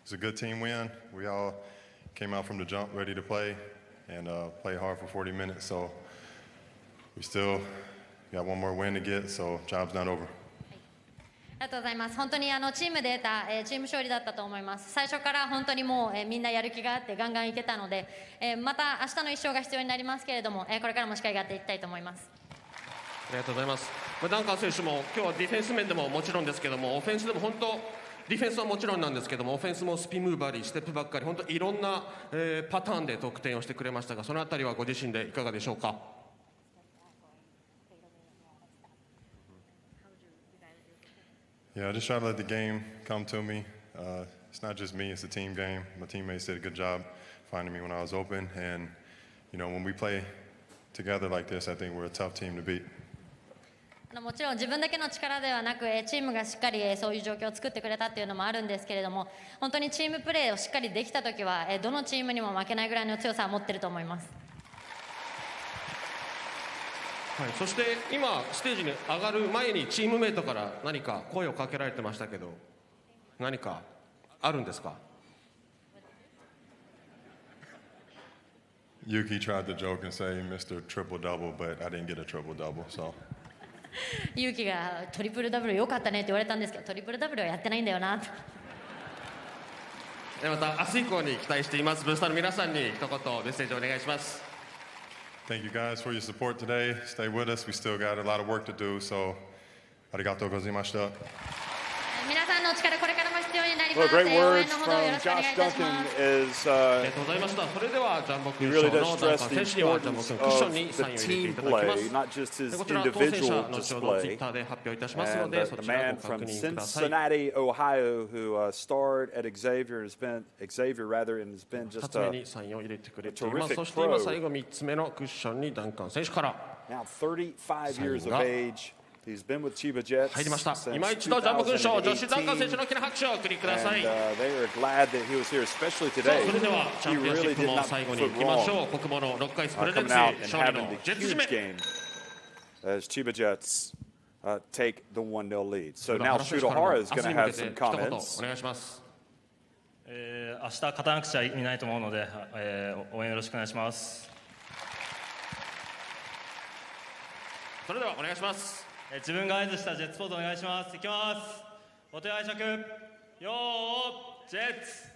It's a good team win. We all came out from the jump ready to play and play hard for 40 minutes. So we still got one more win to get, so job's not over. ありがとうございます。本当にチームで得たチーム勝利だったと思います。最初から本当にもうみんなやる気があってガンガンいけたので、また明日の1勝が必要になりますけれども、これからもしっかりやっていきたいと思います。ありがとうございます。ダンカン選手も今日はディフェンス面でももちろんですけども、オフェンスでも本当ディフェンスはもちろんなんですけども、オフェンスもスピンムーバーリー、ステップばっかり、本当いろんな、パターンで得点をしてくれましたが、そのあたりはご自身でいかがでしょうか。Yeah, I just try to let the game come to me. It's not just me, it's a team game. My teammates did a good job finding me when I was open. And, you know, when we play together like this, I think we're a tough team to beat. もちろん自分だけの力ではなく、チームがしっかりそういう状況を作ってくれたっていうのもあるんですけれども、本当にチームプレーをしっかりできたときは、どのチームにも負けないぐらいの強さを持っていると思います。はい、そして今ステージに上がる前にチームメイトから何か声をかけられてましたけど、何かあるんですか？ Yuki tried to joke and say Mr. Triple Double, but I didn't get a triple double, so. 勇気がトリプルダブル良かったねって言われたんですけど、トリプルダブルはやってないんだよなと。また明日以降に期待しています。ブースターの皆さんに一言メッセージをお願いします。Thank you guys for your support today. Stay with us. We still got a lot of work to do, so ありがとうございました。皆さんのお力これからも必要になりま Well, す。 great 応援 words のほどよろ from しくお願い Josh いたし Duncan ます。 is ありがとうございました。それではジャンボ君 he 賞 really の does ダンカ stress ー the 選手にはジャンボ importance 君クッション of に the サインを入れて team いただきま play, す。 not just で his こちら当選者 individual 後ほどツイ display. ッターで発表いたしますの And で、そ the ちら man ご確 from 認ください。 Cincinnati, Ohio, who starred at Xavier and has been 2 just つ目 a にサインを入れてくれています。 terrific そして今 pro. 最後3つ目のクッションにダンカン選手から now 35 years of サインが age. He's been with Chiba Jets 入りました。 since 今一度ジャンボ君賞、女子ダンカン選手2018. の大きな拍手をお送りください。 And they are glad that he was here, especially さあ today. それではチ He ャンピオンシ really ップ did も not 最後に put 行きましょ wrong う。国母の6回スプレゼン coming ツ out and 勝利 having の the ジェッツ締 huge め。 game as Chiba Jets take the 1-0 lead. So それで now は原選手からも Shootohara 明 is 日 going to に向 have けて some 一言 comments. お願いします。明日勝たなくちゃ意味ないと思うので、応援よろしくお願いします。それではお願いします。自分が合図したジェッツポーズお願いします。いきます。お手拝借。よージェッツ。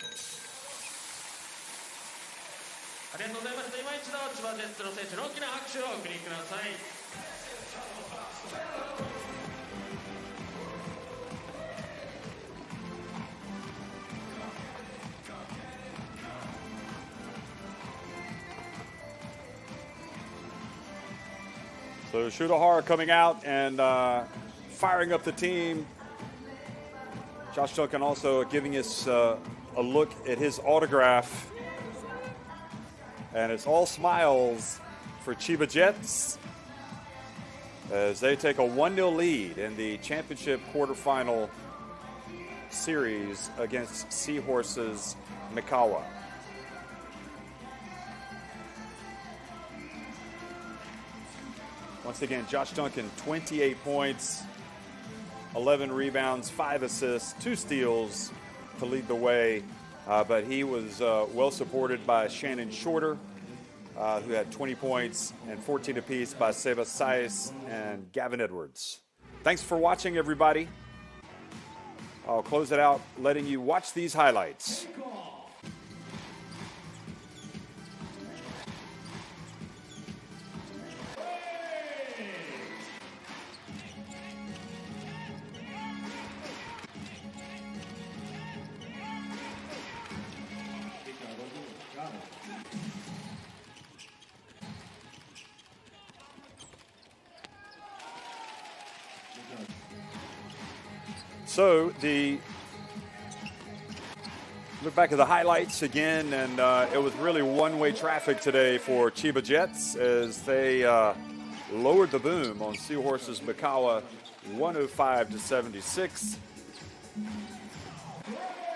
ありがとうございました。今一度千葉ジェッツの選手の大きな拍手をお送りください。So Shootohara coming out and firing up the team. Josh Duncan also giving us a look at his autograph. And it's all smiles for Chiba Jets as they take a 1-0 lead in the championship quarterfinal series against Seahorses Mikawa. Once again, Josh Duncan, 28 points, 11 rebounds, 5 assists, 2 steals to lead the way. But he was well supported by Shannon Shorter, who had 20 points, and 14 apiece by Seba Sais and Gavin Edwards. Thanks for watching, everybody. I'll close it out letting you watch these highlights. So look back at the highlights again, and it was really one-way traffic today for Chiba Jets as they lowered the boom on Seahorses Mikawa 105-76.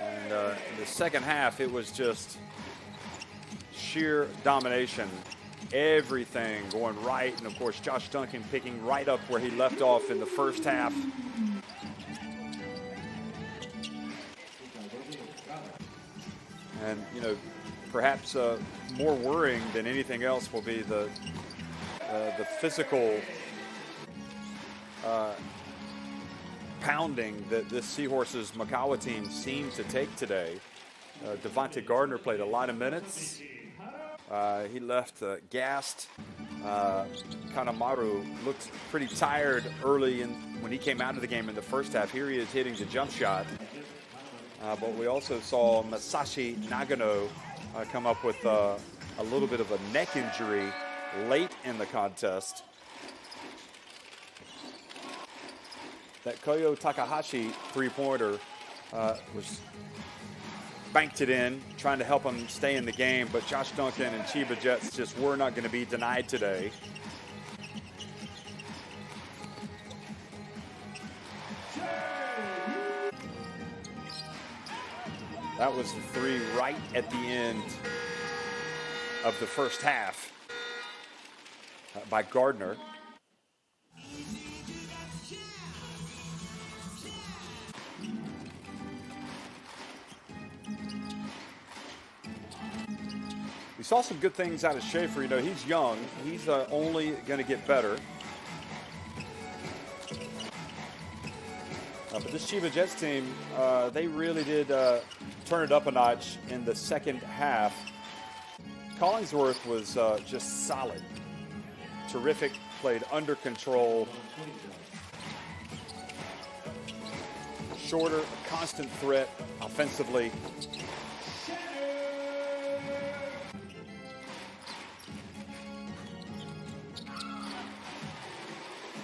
And in the second half, it was just sheer domination. Everything going right, and of course Josh Duncan picking right up where he left off in the first half. And, you know, perhaps more worrying than anything else will be the physical pounding that this Seahorses Mikawa team seemed to take today. Devontae Gardner played a lot of minutes. He left gassed. Kanemaru looked pretty tired early when he came out of the game in the first half. Here he is hitting the jump shot. But we also saw Masashi Nagano come up with a little bit of a neck injury late in the contest. That Koyo Takahashi three-pointer was banked it in, trying to help him stay in the game, but Josh Duncan and Chiba Jets just were not going to be denied today. That was the three right at the end of the first half by Gardner. We saw some good things out of Schaefer. You know, he's young. He's only going to get better. But this Chiba Jets team, they really did turn it up a notch in the second half. Collingsworth was just solid. Terrific, played under control. Shorter, a constant threat offensively.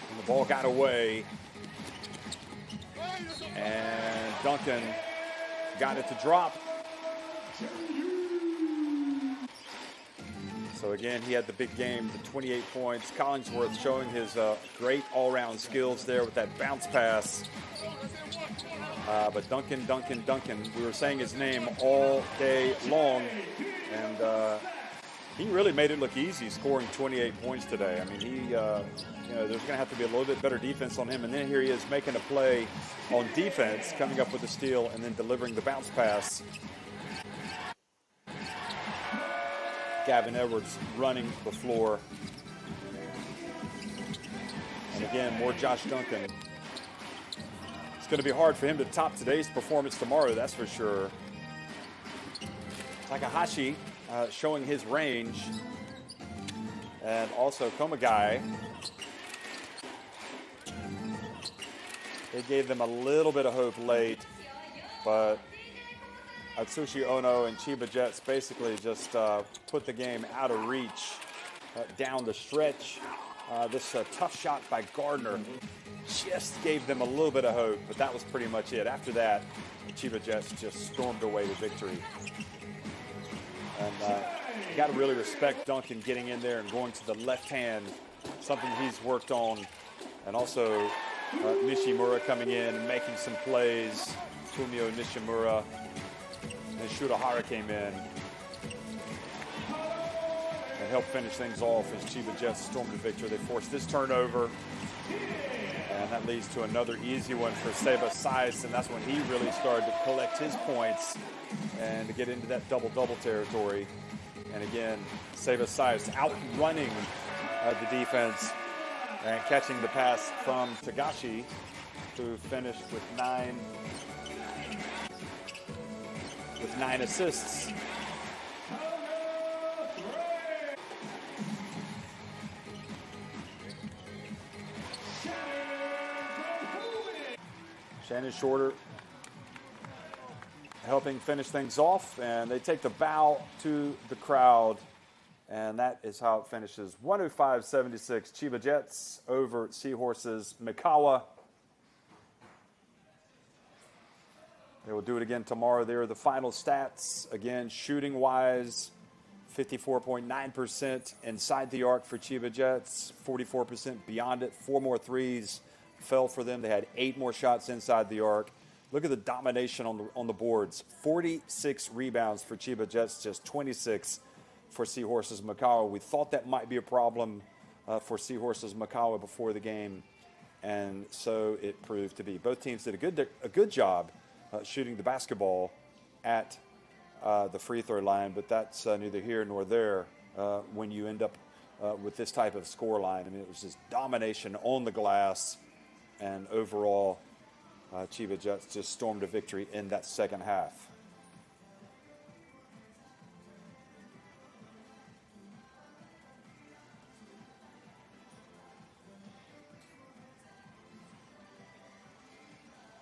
And the ball got away. And Duncan got it to drop. So again, he had the big game, the 28 points. Collingsworth showing his great all-round skills there with that bounce pass. But Duncan, we were saying his name all day long. And he really made it look easy scoring 28 points today. I mean, he, there's going to have to be a little bit better defense on him. And then here he is making a play on defense, coming up with the steal and then delivering the bounce pass. Gavin Edwards running the floor. And again, more Josh Duncan. It's going to be hard for him to top today's performance tomorrow, that's for sure. Takahashi showing his range. And also Komagai. They gave them a little bit of hope late, but Atsushi Ono and Chiba Jets basically just put the game out of reach down the stretch. This tough shot by Gardner just gave them a little bit of hope, but that was pretty much it. After that, the Chiba Jets just stormed away to victory. And you got to really respect Duncan getting in there and going to the left hand, something he's worked on. And also Nishimura coming in and making some plays. Fumio Nishimura. And Shurahara came in and helped finish things off as Chiba Jets stormed to victory. They forced this turnover, and that leads to another easy one for Seba Sais, and that's when he really started to collect his points and to get into that double-double territory. And again, Seba Sais outrunning the defense and catching the pass from Tagashi, who finished with nine assists. Shannon Shorter helping finish things off, and they take the bow to the crowd, and that is how it finishes. 105-76 Chiba Jets over Seahorses. Mikawa. They will do it again tomorrow. There are the final stats. Again, shooting-wise, 54.9% inside the arc for Chiba Jets, 44% beyond it. 4 more threes fell for them. They had 8 more shots inside the arc. Look at the domination on the boards. 46 rebounds for Chiba Jets, just 26 for Seahorses Mikawa. We thought that might be a problem for Seahorses Mikawa before the game, and so it proved to be. Both teams did a good job shooting the basketball at the free throw line, but that's neither here nor there when you end up with this type of score line. I mean, it was just domination on the glass, and overall, Chiba Jets just stormed a victory in that second half.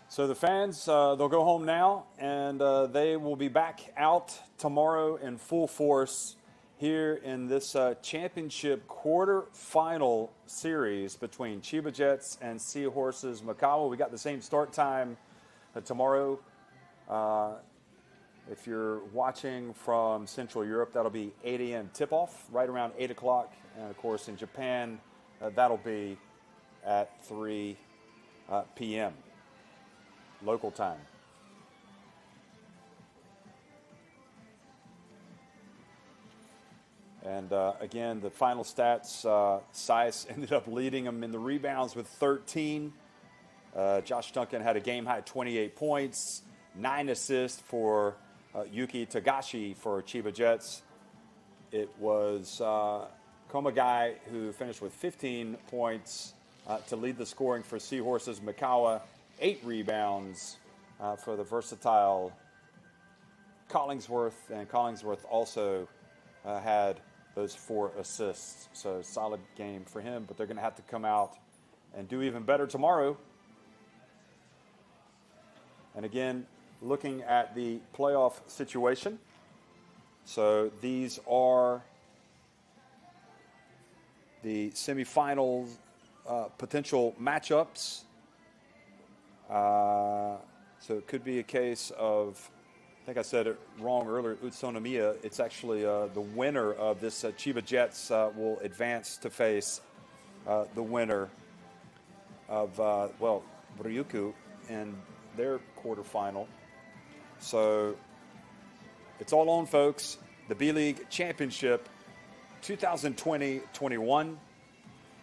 So the fans, they'll go home now, and they will be back out tomorrow in full force here in this championship quarterfinal series between Chiba Jets and Seahorses Mikawa. We got the same start time tomorrow. If you're watching from Central Europe, that'll be 8 a.m. tip-off, right around 8 o'clock. And, of course, in Japan, that'll be at 3 p.m. local time. And again, the final stats, Sias ended up leading them in the rebounds with 13. Josh Duncan had a game-high 28 points, 9 assists for Yuki Tagashi for Chiba Jets. It was Komagai who finished with 15 points to lead the scoring for Seahorses. Mikawa, 8 rebounds for the versatile Collingsworth, and Collingsworth also had those 4 assists. So solid game for him, but they're going to have to come out and do even better tomorrow. And again, looking at the playoff situation. So these are the semifinal potential matchups. So it could be a case of, I think I said it wrong earlier, Utsunomiya. It's actually the winner of this Chiba Jets will advance to face the winner of, Ryukyu in their quarterfinal. So it's all on, folks. The B-League Championship 2020-21.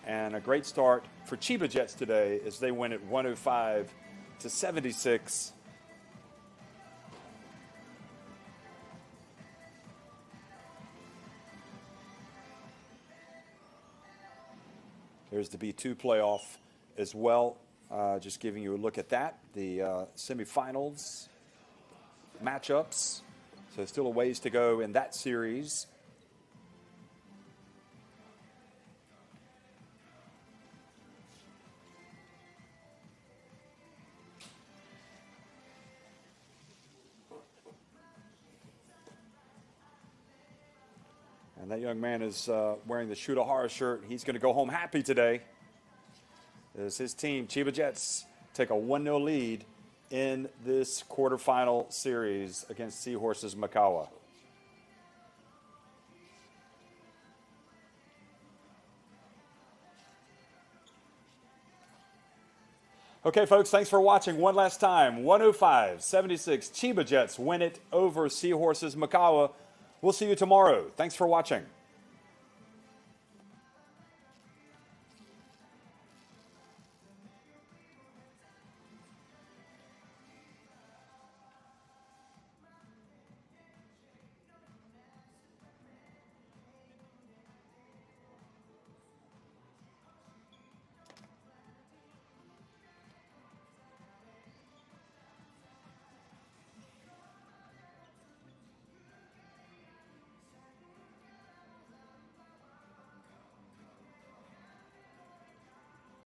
And a great start for Chiba Jets today as they win at 105-76. There's the B2 playoff as well. Just giving you a look at that. The semifinals matchups. So still a ways to go in that series. And that young man is wearing the Shurahara shirt. He's going to go home happy today as his team, Chiba Jets, take a 1-0 lead in this quarterfinal series against Seahorses Mikawa. Okay, folks, thanks for watching one last time. 105-76, Chiba Jets win it over Seahorses Mikawa. We'll see you tomorrow. Thanks for watching.